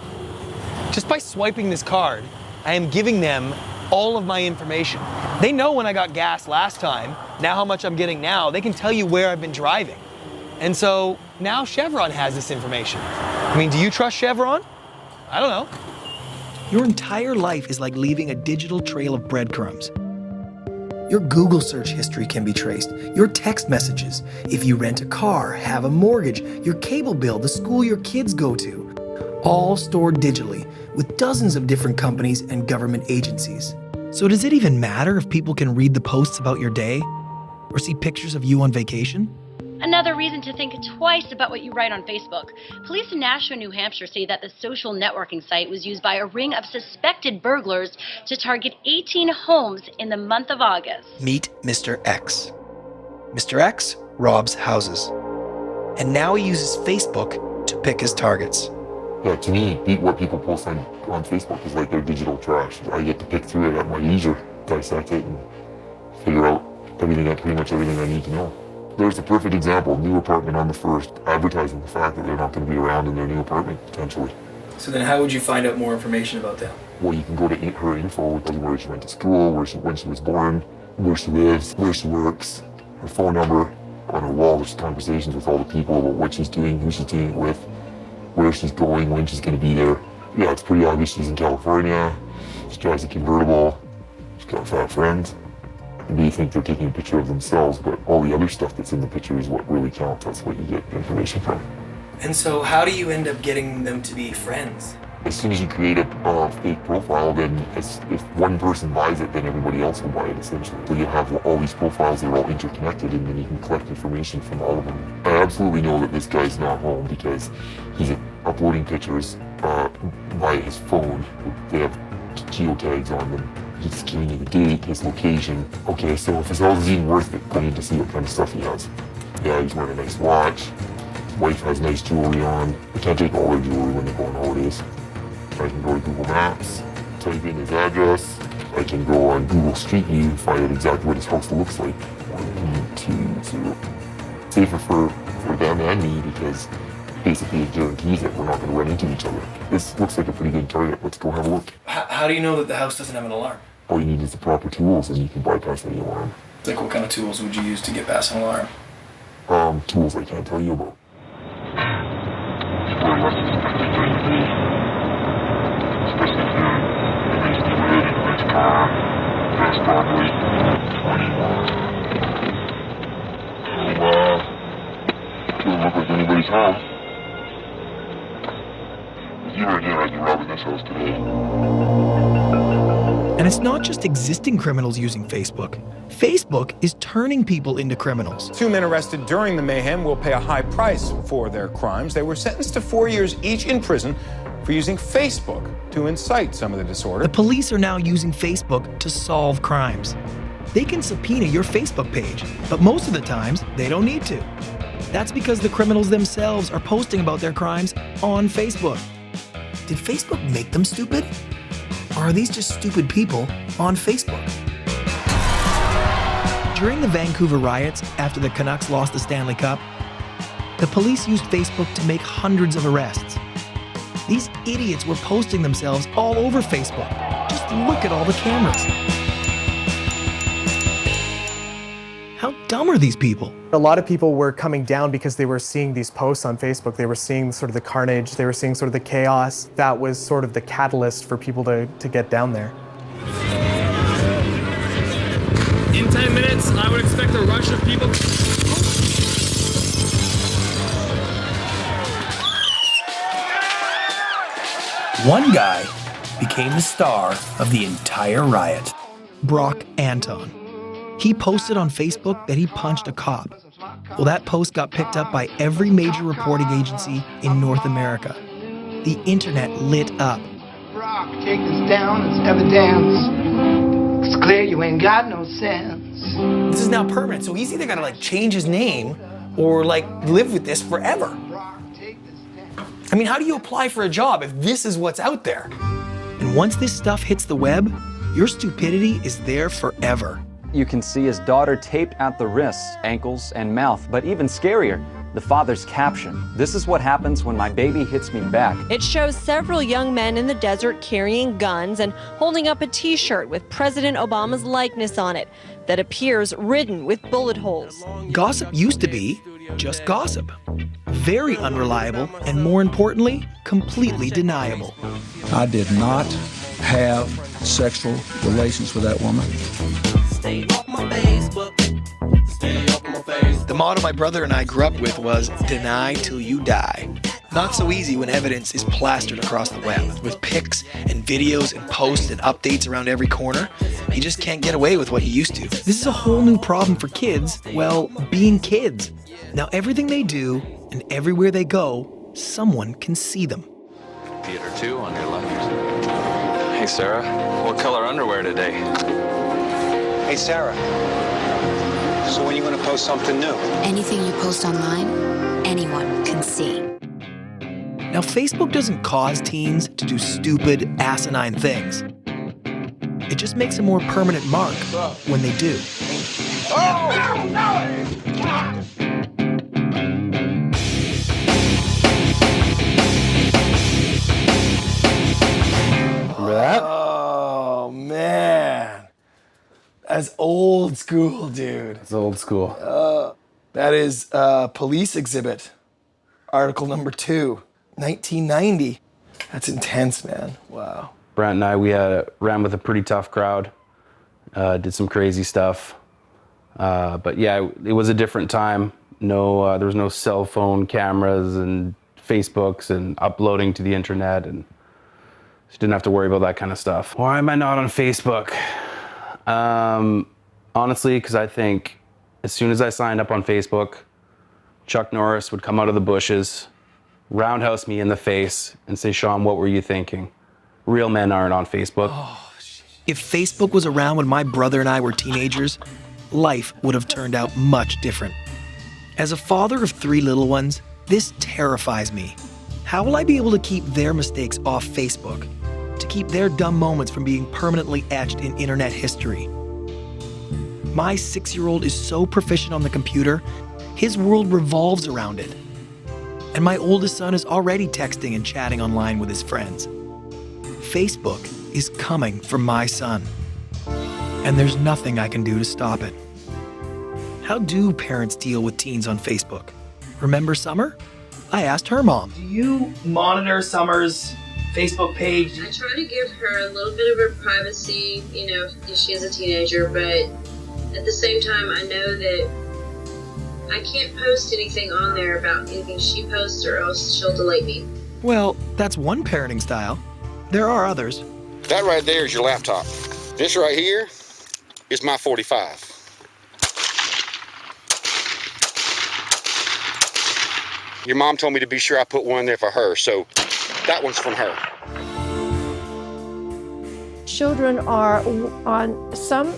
Just by swiping this card, I am giving them all of my information. They know when I got gas last time, now how much I'm getting now. They can tell you where I've been driving. And so now Chevron has this information. I mean, do you trust Chevron? I don't know. Your entire life is like leaving a digital trail of breadcrumbs. Your Google search history can be traced, your text messages, if you rent a car, have a mortgage, your cable bill, the school your kids go to, all stored digitally with dozens of different companies and government agencies. So does it even matter if people can read the posts about your day or see pictures of you on vacation? Another reason to think twice about what you write on Facebook. Police in Nashua, New Hampshire say that the social networking site was used by a ring of suspected burglars to target 18 homes in the month of August. Meet Mr. X. Mr. X robs houses. And now he uses Facebook to pick his targets. Yeah, to me, what people post on Facebook is like their digital trash. I get to pick through it at my leisure, dissect it, and figure out pretty much everything I need to know. There's a perfect example, new apartment on the first, advertising the fact that they're not going to be around in their new apartment, potentially. So then how would you find out more information about them? Well, you can go to her info, where she went to school, when she was born, where she lives, where she works, her phone number. On her wall, there's conversations with all the people about what she's doing, who she's doing it with, where she's going, when she's going to be there. Yeah, it's pretty obvious she's in California, she drives a convertible, she's got 5 friends. They think they're taking a picture of themselves, but all the other stuff that's in the picture is what really counts. That's what you get information from. And so how do you end up getting them to be friends? As soon as you create a fake profile, then if one person buys it, then everybody else will buy it, essentially. So you have all these profiles that are all interconnected, and then you can collect information from all of them. I absolutely know that this guy's not home because he's uploading pictures via his phone. They have geotags on them. He's giving you the date, his location. Okay, so if his house is even worth it, I need to see what kind of stuff he has. Yeah, he's wearing a nice watch. His wife has nice jewelry on. I can't take all their jewelry when they go on holidays. I can go to Google Maps, type in his address. I can go on Google Street View and find out exactly what his house looks like. 1, 2, 0. Safer for them and me because basically it guarantees that we're not going to run into each other. This looks like a pretty good target. Let's go have a look. How do you know that the house doesn't have an alarm? All you need is the proper tools and you can bypass any alarm. Like what kind of tools would you use to get past an alarm? Tools I can't tell you about. Doesn't look like anybody's home. If you were here, I'd be robbing this house today. And it's not just existing criminals using Facebook. Facebook is turning people into criminals. 2 men arrested during the mayhem will pay a high price for their crimes. They were sentenced to 4 years each in prison for using Facebook to incite some of the disorder. The police are now using Facebook to solve crimes. They can subpoena your Facebook page, but most of the times they don't need to. That's because the criminals themselves are posting about their crimes on Facebook. Did Facebook make them stupid? Or are these just stupid people on Facebook? During the Vancouver riots, after the Canucks lost the Stanley Cup, the police used Facebook to make hundreds of arrests. These idiots were posting themselves all over Facebook. Just look at all the cameras. How dumb are these people? A lot of people were coming down because they were seeing these posts on Facebook. They were seeing sort of the carnage, they were seeing sort of the chaos. That was sort of the catalyst for people to get down there. In 10 minutes, I would expect a rush of people. One guy became the star of the entire riot. Brock Anton. He posted on Facebook that he punched a cop. Well, that post got picked up by every major reporting agency in North America. The internet lit up. Rock, take this down, it's evidence. It's clear you ain't got no sense. This is now permanent, so he's either gotta change his name or live with this forever. I mean, how do you apply for a job if this is what's out there? And once this stuff hits the web, your stupidity is there forever. You can see his daughter taped at the wrists, ankles, and mouth, but even scarier, the father's caption. This is what happens when my baby hits me back. It shows several young men in the desert carrying guns and holding up a t-shirt with President Obama's likeness on it that appears ridden with bullet holes. Gossip used to be just gossip. Very unreliable, and more importantly, completely deniable. I did not have sexual relations with that woman. Stay off my Facebook. Stay off my Facebook. The motto my brother and I grew up with was, deny till you die. Not so easy when evidence is plastered across the web, with pics and videos and posts and updates around every corner. You just can't get away with what you used to. This is a whole new problem for kids, well, being kids. Now everything they do and everywhere they go, someone can see them. Theater 2 on your left. Hey, Sarah, what color underwear today? Hey, Sarah, so when are you going to post something new? Anything you post online, anyone can see. Now, Facebook doesn't cause teens to do stupid, asinine things. It just makes a more permanent mark when they do. Remember that? Oh, man. That's old school, dude. It's old school. That is police exhibit, article number 2, 1990. That's intense, man. Wow. Brent and I, we ran with a pretty tough crowd, did some crazy stuff. But yeah, it was a different time. There was no cell phone cameras and Facebooks and uploading to the internet, and just didn't have to worry about that kind of stuff. Why am I not on Facebook? Honestly, because I think as soon as I signed up on Facebook, Chuck Norris would come out of the bushes, roundhouse me in the face, and say, "Sean, what were you thinking? Real men aren't on Facebook." If Facebook was around when my brother and I were teenagers, life would have turned out much different. As a father of 3 little ones, this terrifies me. How will I be able to keep their mistakes off Facebook? To keep their dumb moments from being permanently etched in internet history? My 6-year-old is so proficient on the computer, his world revolves around it. And my oldest son is already texting and chatting online with his friends. Facebook is coming for my son. And there's nothing I can do to stop it. How do parents deal with teens on Facebook? Remember Summer? I asked her mom. Do you monitor Summer's Facebook page? I try to give her a little bit of her privacy, if she is a teenager, but at the same time, I know that I can't post anything on there about anything she posts or else she'll delete me. Well, that's one parenting style. There are others. That right there is your laptop. This right here is my 45. Your mom told me to be sure I put one in there for her, so that one's from her. Children are on some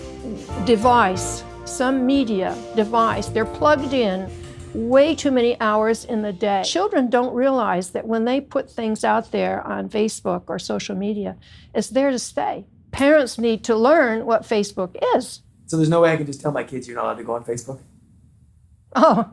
device, some media device. They're plugged in way too many hours in the day. Children don't realize that when they put things out there on Facebook or social media, it's there to stay. Parents need to learn what Facebook is. So there's no way I can just tell my kids you're not allowed to go on Facebook? Oh.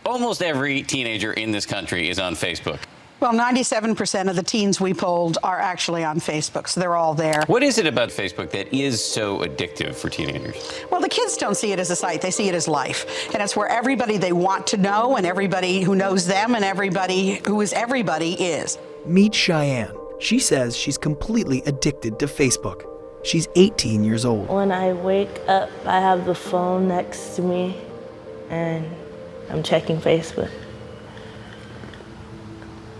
Almost every teenager in this country is on Facebook. Well, 97% of the teens we polled are actually on Facebook, so they're all there. What is it about Facebook that is so addictive for teenagers? Well, the kids don't see it as a site, they see it as life. And it's where everybody they want to know and everybody who knows them and everybody who is everybody is. Meet Cheyenne. She says she's completely addicted to Facebook. She's 18 years old. When I wake up, I have the phone next to me and I'm checking Facebook.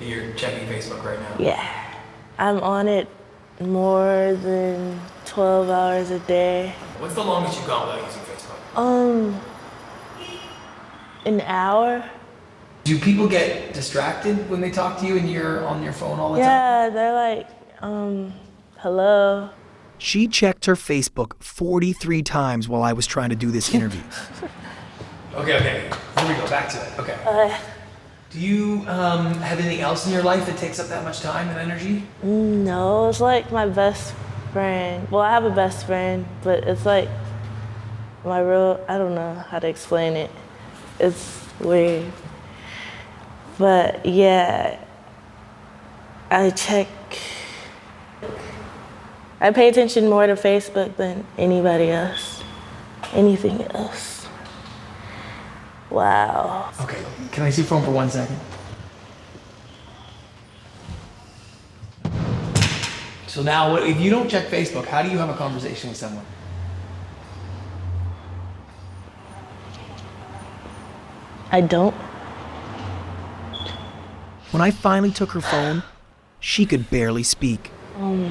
You're checking Facebook right now? Yeah. I'm on it more than 12 hours a day. What's the longest you've gone without using Facebook? An hour. Do people get distracted when they talk to you and you're on your phone all the time? Yeah, they're like, hello. She checked her Facebook 43 times while I was trying to do this interview. Okay. Here we go. Back to it. Okay. Do you have anything else in your life that takes up that much time and energy? No, it's like my best friend. Well, I have a best friend, but it's like my real, I don't know how to explain it. It's weird. But yeah, I pay attention more to Facebook than anybody else, anything else. Wow. Okay, can I see your phone for 1 second? So now, if you don't check Facebook, how do you have a conversation with someone? I don't. When I finally took her phone, she could barely speak. You don't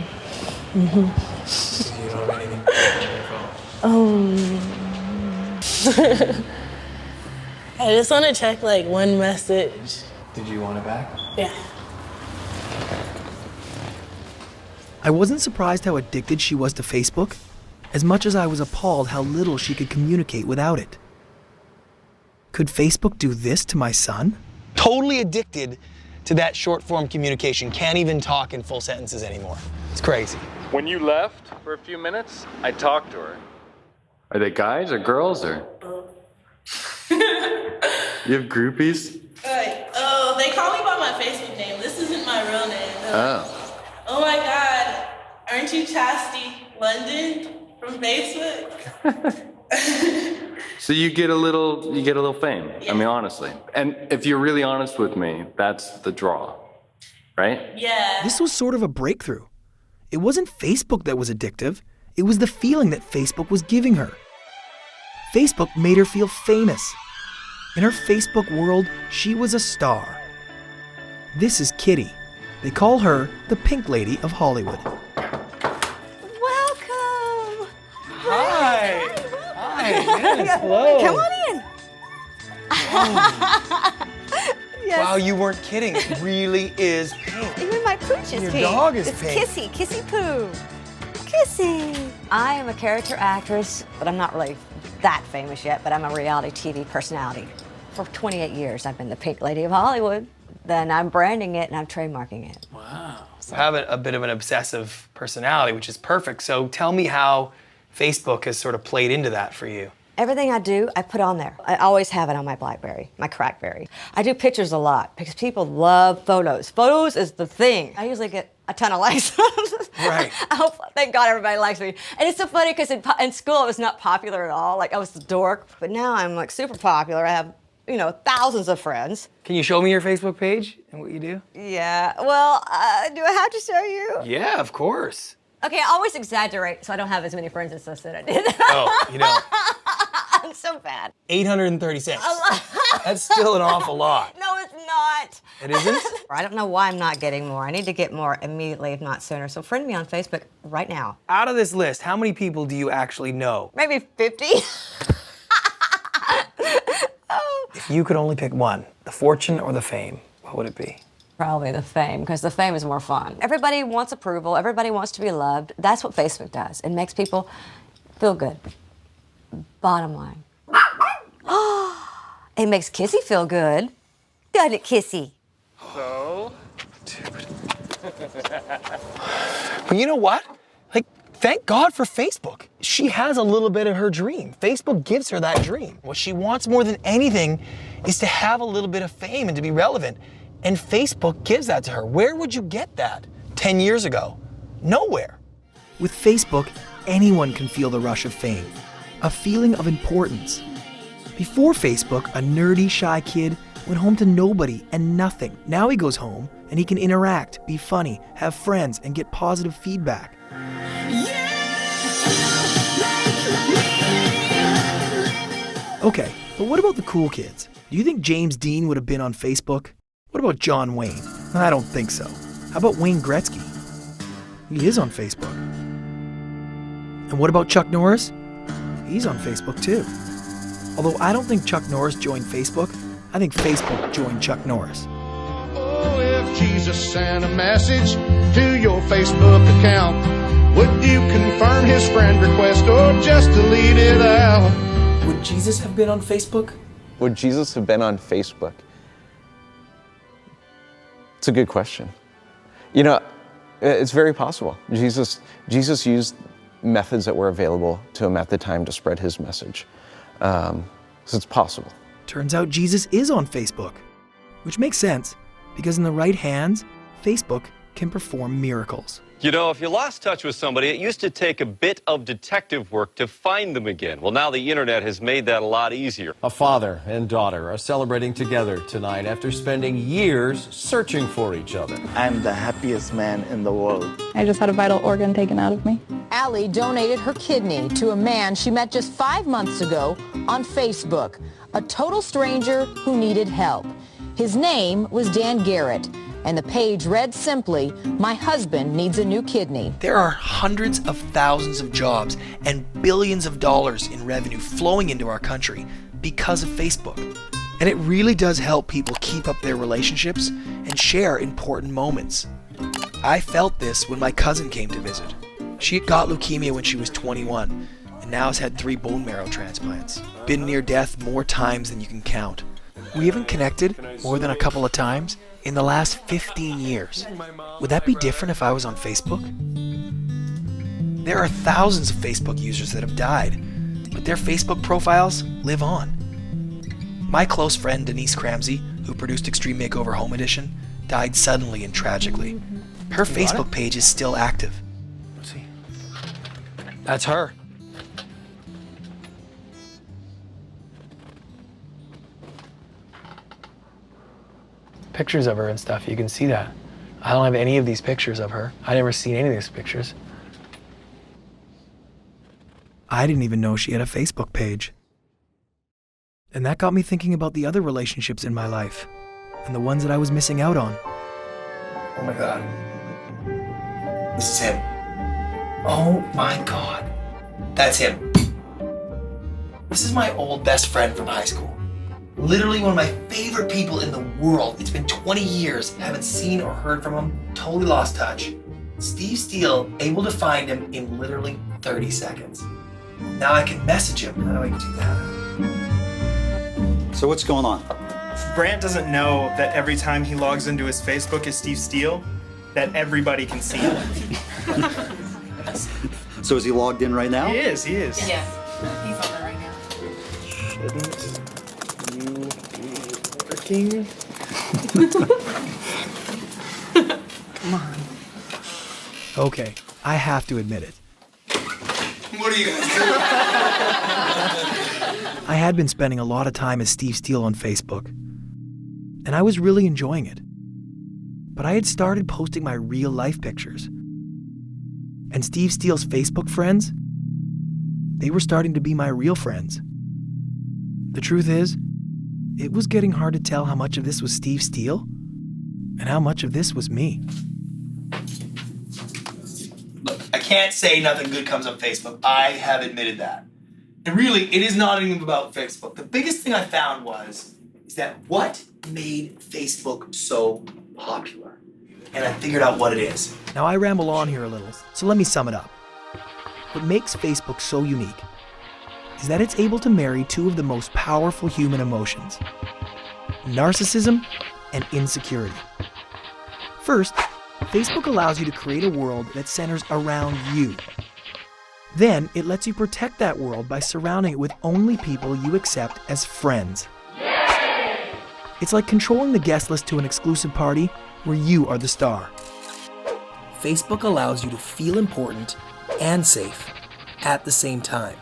have anything on your phone? I just want to check like one message. Did you want it back? Yeah. I wasn't surprised how addicted she was to Facebook, as much as I was appalled how little she could communicate without it. Could Facebook do this to my son? Totally addicted to that short form communication. Can't even talk in full sentences anymore. It's crazy. When you left for a few minutes, I talked to her. Are they guys or girls or? You have groupies? Oh, they call me by my Facebook name. This isn't my real name. Oh. Oh my God, aren't you Chastity London from Facebook? So you get a little fame. Yeah. I mean, honestly. And if you're really honest with me, that's the draw, right? Yeah. This was sort of a breakthrough. It wasn't Facebook that was addictive. It was the feeling that Facebook was giving her. Facebook made her feel famous. In her Facebook world, she was a star. This is Kitty. They call her the Pink Lady of Hollywood. Welcome. Hi. Yes, hello. Come on in. Yes. Wow, you weren't kidding. It really is pink. Even my pooch is Your pink. dog is it's pink. Kissy, Kissy Poo. Kissy. I am a character actress, but I'm not really that famous yet, but I'm a reality TV personality. For 28 years, I've been the Pink Lady of Hollywood. Then I'm branding it and I'm trademarking it. Wow. So I have a bit of an obsessive personality, which is perfect. So tell me how Facebook has sort of played into that for you. Everything I do, I put on there. I always have it on my BlackBerry, my Crackberry. I do pictures a lot because people love photos. Photos is the thing. I usually get a ton of likes. Right. Thank God everybody likes me. And it's so funny because in school I was not popular at all. Like I was the dork. But now I'm like super popular. I have, thousands of friends. Can you show me your Facebook page and what you do? Yeah. Well, do I have to show you? Yeah, of course. Okay, I always exaggerate so I don't have as many friends as I said I did. Oh, I'm so bad. 836. That's still an awful lot. No, it's not. It isn't? I don't know why I'm not getting more. I need to get more immediately, if not sooner. So friend me on Facebook right now. Out of this list, how many people do you actually know? Maybe 50. If you could only pick one, the fortune or the fame, what would it be? Probably the fame, because the fame is more fun. Everybody wants approval. Everybody wants to be loved. That's what Facebook does. It makes people feel good. Bottom line. It makes Kissy feel good. Doesn't it, Kissy? So? Well, you know what? Thank God for Facebook. She has a little bit of her dream. Facebook gives her that dream. What she wants more than anything is to have a little bit of fame and to be relevant. And Facebook gives that to her. Where would you get that 10 years ago? Nowhere. With Facebook, anyone can feel the rush of fame, a feeling of importance. Before Facebook, a nerdy, shy kid went home to nobody and nothing. Now he goes home and he can interact, be funny, have friends, and get positive feedback. Okay, but what about the cool kids? Do you think James Dean would have been on Facebook? What about John Wayne? I don't think so. How about Wayne Gretzky? He is on Facebook. And what about Chuck Norris? He's on Facebook too. Although I don't think Chuck Norris joined Facebook, I think Facebook joined Chuck Norris. Oh, if Jesus sent a message to your Facebook account, would you confirm his friend request or just delete it out? Would Jesus have been on Facebook? Would Jesus have been on Facebook? It's a good question. You know, it's very possible. Jesus used methods that were available to him at the time to spread his message. So it's possible. Turns out Jesus is on Facebook, which makes sense because in the right hands, Facebook can perform miracles. You know, if you lost touch with somebody, it used to take a bit of detective work to find them again. Well, now the internet has made that a lot easier. A father and daughter are celebrating together tonight after spending years searching for each other. I'm the happiest man in the world. I just had a vital organ taken out of me. Allie donated her kidney to a man she met just 5 months ago on Facebook, a total stranger who needed help. His name was Dan Garrett. And the page read simply, "My husband needs a new kidney." There are hundreds of thousands of jobs and billions of dollars in revenue flowing into our country because of Facebook. And it really does help people keep up their relationships and share important moments. I felt this when my cousin came to visit. She got leukemia when she was 21 and now has had 3 bone marrow transplants. Been near death more times than you can count. We haven't connected more than a couple of times in the last 15 years. Would that be different if I was on Facebook? There are thousands of Facebook users that have died, but their Facebook profiles live on. My close friend Denise Cramsey, who produced Extreme Makeover Home Edition, died suddenly and tragically. Her Facebook page is still active. Let's see. That's her. Pictures of her and stuff, you can see that. I don't have any of these pictures of her. I never seen any of these pictures. I didn't even know she had a Facebook page. And that got me thinking about the other relationships in my life and the ones that I was missing out on. Oh my God. This is him. Oh my God. That's him. This is my old best friend from high school. Literally one of my favorite people in the world. It's been 20 years, haven't seen or heard from him, totally lost touch. Steve Steele, able to find him in literally 30 seconds. Now I can message him. How do I do that? So what's going on? Brant doesn't know that every time he logs into his Facebook as Steve Steele, that everybody can see him. So is he logged in right now? He is. Yes, he's on there right now. Shouldn't you be working? Come on. Okay, I have to admit it. What are you guys doing? I had been spending a lot of time as Steve Steele on Facebook, and I was really enjoying it. But I had started posting my real life pictures. And Steve Steele's Facebook friends, they were starting to be my real friends. The truth is, it was getting hard to tell how much of this was Steve Steele and how much of this was me. Look, I can't say nothing good comes up Facebook. I have admitted that. And really, it is not even about Facebook. The biggest thing I found is that what made Facebook so popular? And I figured out what it is. Now I ramble on here a little, so let me sum it up. What makes Facebook so unique is that it's able to marry two of the most powerful human emotions: narcissism and insecurity. First, Facebook allows you to create a world that centers around you. Then, it lets you protect that world by surrounding it with only people you accept as friends. Yay! It's like controlling the guest list to an exclusive party where you are the star. Facebook allows you to feel important and safe at the same time.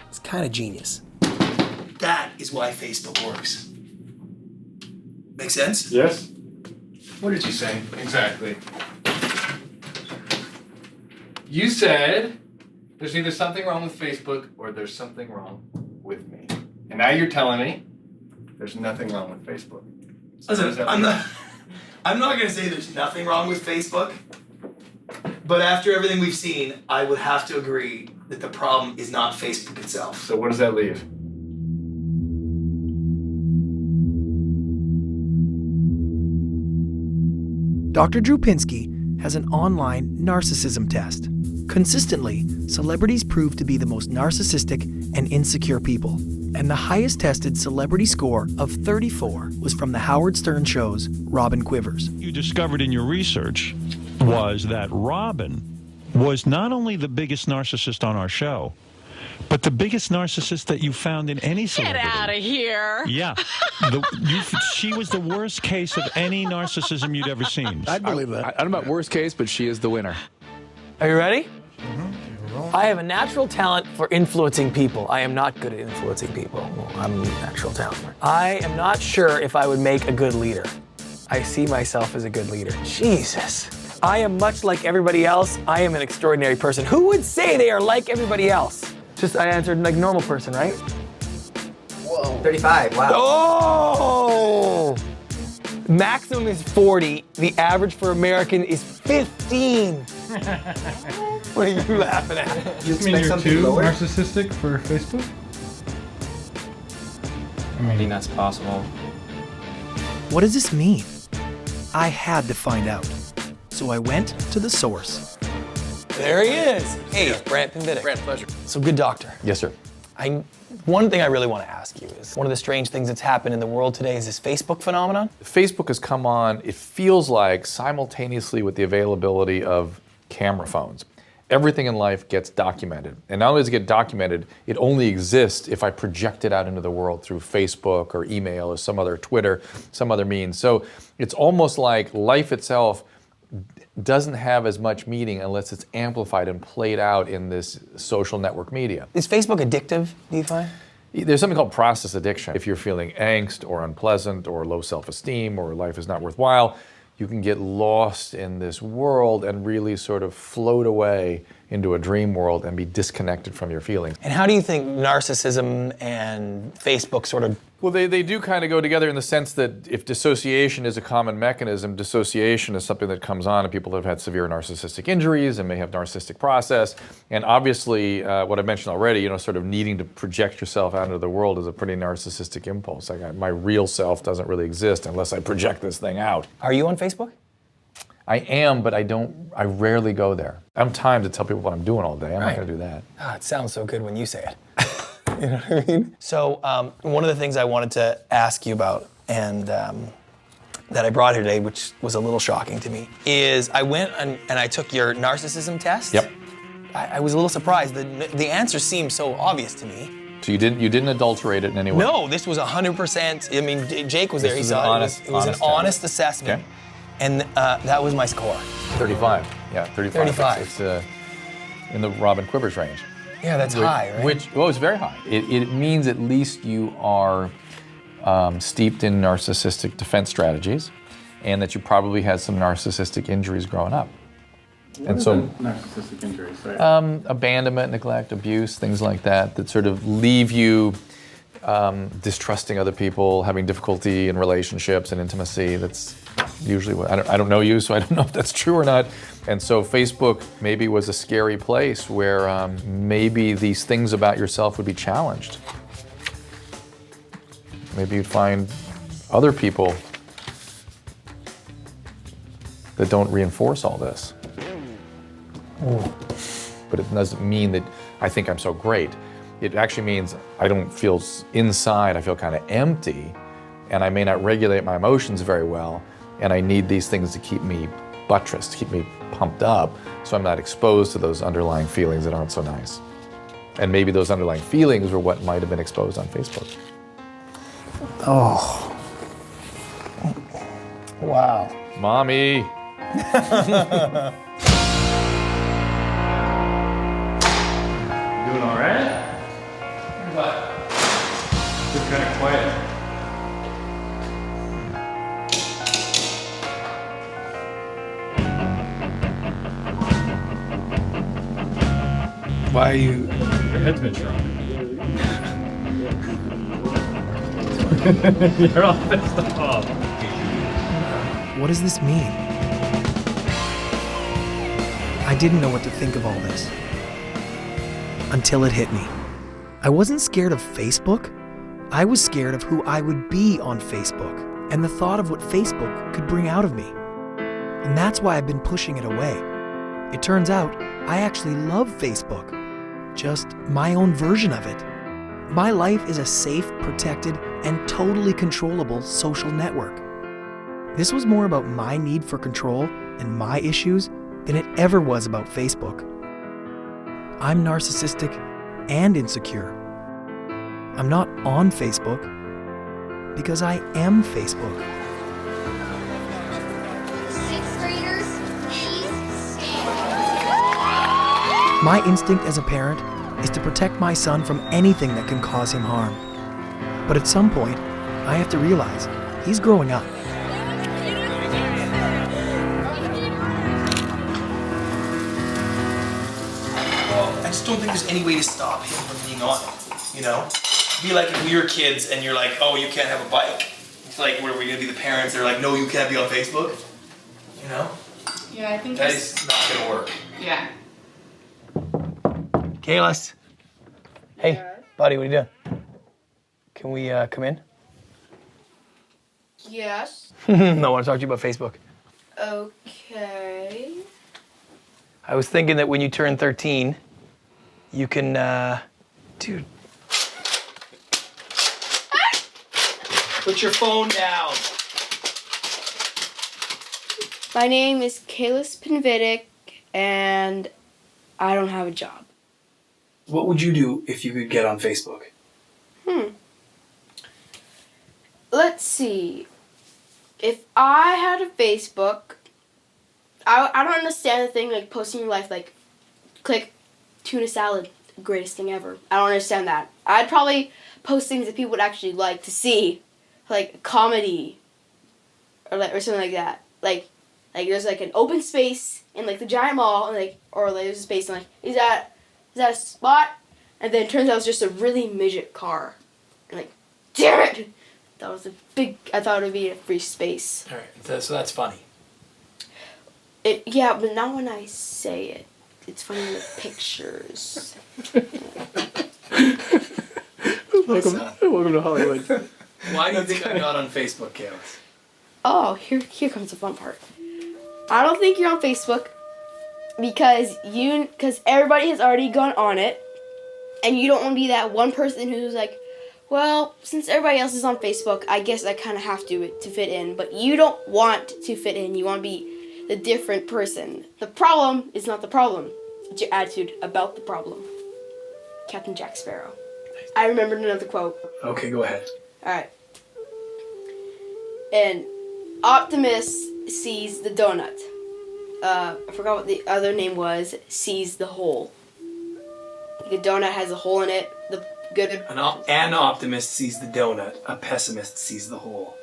It's kind of genius. That is why Facebook works. Make sense? Yes? What did you say exactly? You said there's either something wrong with Facebook or there's something wrong with me. And now you're telling me there's nothing wrong with Facebook. So Listen, I'm not gonna say there's nothing wrong with Facebook. But after everything we've seen, I would have to agree that the problem is not Facebook itself. So what does that leave? Dr. Drew Pinsky has an online narcissism test. Consistently, celebrities prove to be the most narcissistic and insecure people. And the highest tested celebrity score of 34 was from the Howard Stern show's Robin Quivers. You discovered in your research was that Robin was not only the biggest narcissist on our show, but the biggest narcissist that you found in any celebrity. Get out of here. Yeah. She was the worst case of any narcissism you'd ever seen. I'd believe that. I don't know about worst case, but she is the winner. Are you ready? I have a natural talent for influencing people. I am not good at influencing people. Well, I'm a natural talent. I am not sure if I would make a good leader. I see myself as a good leader. Jesus. I am much like everybody else. I am an extraordinary person. Who would say they are like everybody else? Just, I answered like normal person, right? Whoa. 35, wow. Oh! Maximum is 40. The average for American is 15. What are you laughing at? You mean expect you're something too lower? narcissistic for Facebook? I think that's possible. What does this mean? I had to find out. So I went to the source. There he is. Hey, Brant Pinvidic. Brant, pleasure. So good doctor. Yes, sir. One thing I really want to ask you is, one of the strange things that's happened in the world today is this Facebook phenomenon. Facebook has come on, it feels like, simultaneously with the availability of camera phones. Everything in life gets documented. And not only does it get documented, it only exists if I project it out into the world through Facebook or email or some other Twitter, some other means. So it's almost like life itself doesn't have as much meaning unless it's amplified and played out in this social network media. Is Facebook addictive, do you find? There's something called process addiction. If you're feeling angst or unpleasant or low self-esteem or life is not worthwhile, you can get lost in this world and really sort of float away into a dream world and be disconnected from your feelings. And how do you think narcissism and Facebook sort of... Well, they do kind of go together in the sense that if dissociation is a common mechanism, dissociation is something that comes on in people that have had severe narcissistic injuries and may have narcissistic process. And obviously, what I mentioned already, sort of needing to project yourself out into the world is a pretty narcissistic impulse. Like my real self doesn't really exist unless I project this thing out. Are you on Facebook? I am, but I rarely go there. I have time to tell people what I'm doing all day. I'm not going to do that. Ah, it sounds so good when you say it. You know what I mean? So one of the things I wanted to ask you about, and that I brought here today, which was a little shocking to me, is I went and I took your narcissism test. Yep. I was a little surprised. The answer seemed so obvious to me. So you didn't adulterate it in any way? No, this was 100%. I mean, Jake was there. This He was saw an it. It was an honest assessment. Okay. And that was my score. 35. Yeah, 35. 35. It's in the Robin Quivers range. Yeah, that's high, right? Well, it's very high. It means at least you are steeped in narcissistic defense strategies, and that you probably had some narcissistic injuries growing up. What are the narcissistic injuries? Right? Abandonment, neglect, abuse, things like that sort of leave you distrusting other people, having difficulty in relationships and intimacy. That's usually what, I don't know you, so I don't know if that's true or not. And so Facebook maybe was a scary place where maybe these things about yourself would be challenged. Maybe you'd find other people that don't reinforce all this. But it doesn't mean that I think I'm so great. It actually means I don't feel inside, I feel kind of empty, and I may not regulate my emotions very well, and I need these things to keep me buttressed, keep me pumped up, so I'm not exposed to those underlying feelings that aren't so nice. And maybe those underlying feelings were what might have been exposed on Facebook. Oh. Wow. Mommy. Doing all right? What? Just kind of quiet. Why are you? Your head's been shrunk. You're all pissed off. What does this mean? I didn't know what to think of all this. Until it hit me. I wasn't scared of Facebook. I was scared of who I would be on Facebook and the thought of what Facebook could bring out of me. And that's why I've been pushing it away. It turns out I actually love Facebook, just my own version of it. My life is a safe, protected, and totally controllable social network. This was more about my need for control and my issues than it ever was about Facebook. I'm narcissistic and insecure. I'm not on Facebook because I am Facebook. Sixth graders, please stand. My instinct as a parent is to protect my son from anything that can cause him harm. But at some point, I have to realize he's growing up. I just don't think there's any way to stop him from being on it, you know? It'd be like if we were kids and you're like, oh, you can't have a bike. It's like, what are we gonna be the parents? They're like, no, you can't be on Facebook. You know? Yeah, I think that is not gonna work. Yeah. Kalis. Hey, buddy, what are you doing? Can we come in? Yes. No, I want to talk to you about Facebook. Okay. I was thinking that when you turn 13, you can, dude. Put your phone down. My name is Kalis Pinvidic, and I don't have a job. What would you do if you could get on Facebook? Let's see. If I had a Facebook, I don't understand the thing like posting your life, like click tuna salad, greatest thing ever. I don't understand that. I'd probably post things that people would actually like to see, like comedy, or something like that. Like there's like an open space in like the giant mall, and there's a space and like is that a spot? And then it turns out it was just a really midget car. And like, damn it! That was I thought it would be a free space. Alright, so that's funny. Yeah, but not when I say it. It's funny in the pictures. Welcome to Hollywood. Why do you think I got on Facebook, Kalis? Oh, here comes the fun part. I don't think you're on Facebook because everybody has already gone on it, and you don't want to be that one person who's like, well, since everybody else is on Facebook, I guess I kind of have to fit in. But you don't want to fit in. You want to be the different person. The problem is not the problem. It's your attitude about the problem. Captain Jack Sparrow. I remembered another quote. Okay, go ahead. Alright. And Optimus sees the donut. I forgot what the other name was. Sees the hole. The donut has a hole in it. An optimist sees the donut. A pessimist sees the hole.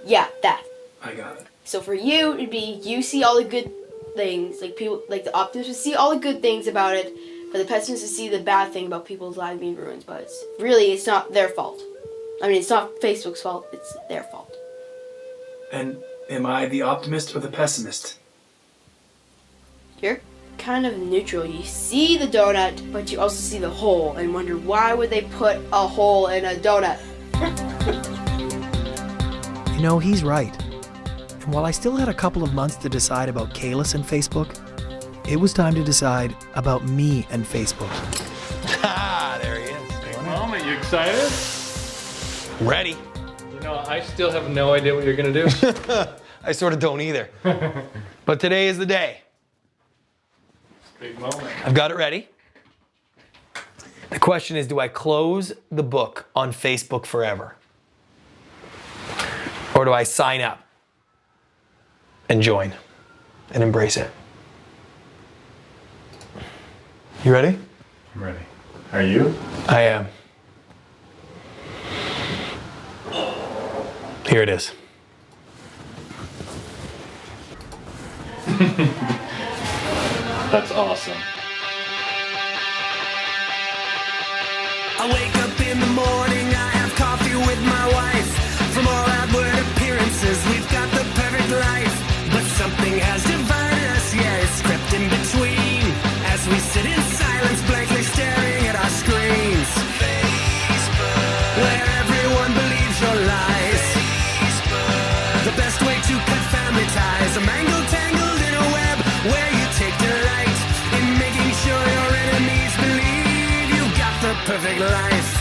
Yeah, that. I got it. So for you, it'd be you see all the good things. Like people, like the optimist would see all the good things about it, but the pessimist would see the bad thing about people's lives being ruined. But it's not their fault. I mean, it's not Facebook's fault. It's their fault. And am I the optimist or the pessimist? You're kind of neutral. You see the donut, but you also see the hole and wonder why would they put a hole in a donut? You know, he's right. And while I still had a couple of months to decide about Kalis and Facebook, it was time to decide about me and Facebook. There he is. Big moment. You excited? Ready. You know, I still have no idea what you're gonna do. I sort of don't either. But today is the day. Big moment. I've got it ready. The question is, do I close the book on Facebook forever? Or do I sign up and join and embrace it? You ready? I'm ready. Are you? I am. Here it is. That's awesome. I wake up in the morning, I have coffee with my wife. From all outward appearances, we've got the perfect life. But something has divided us, yeah, it's crept in between. perfect life.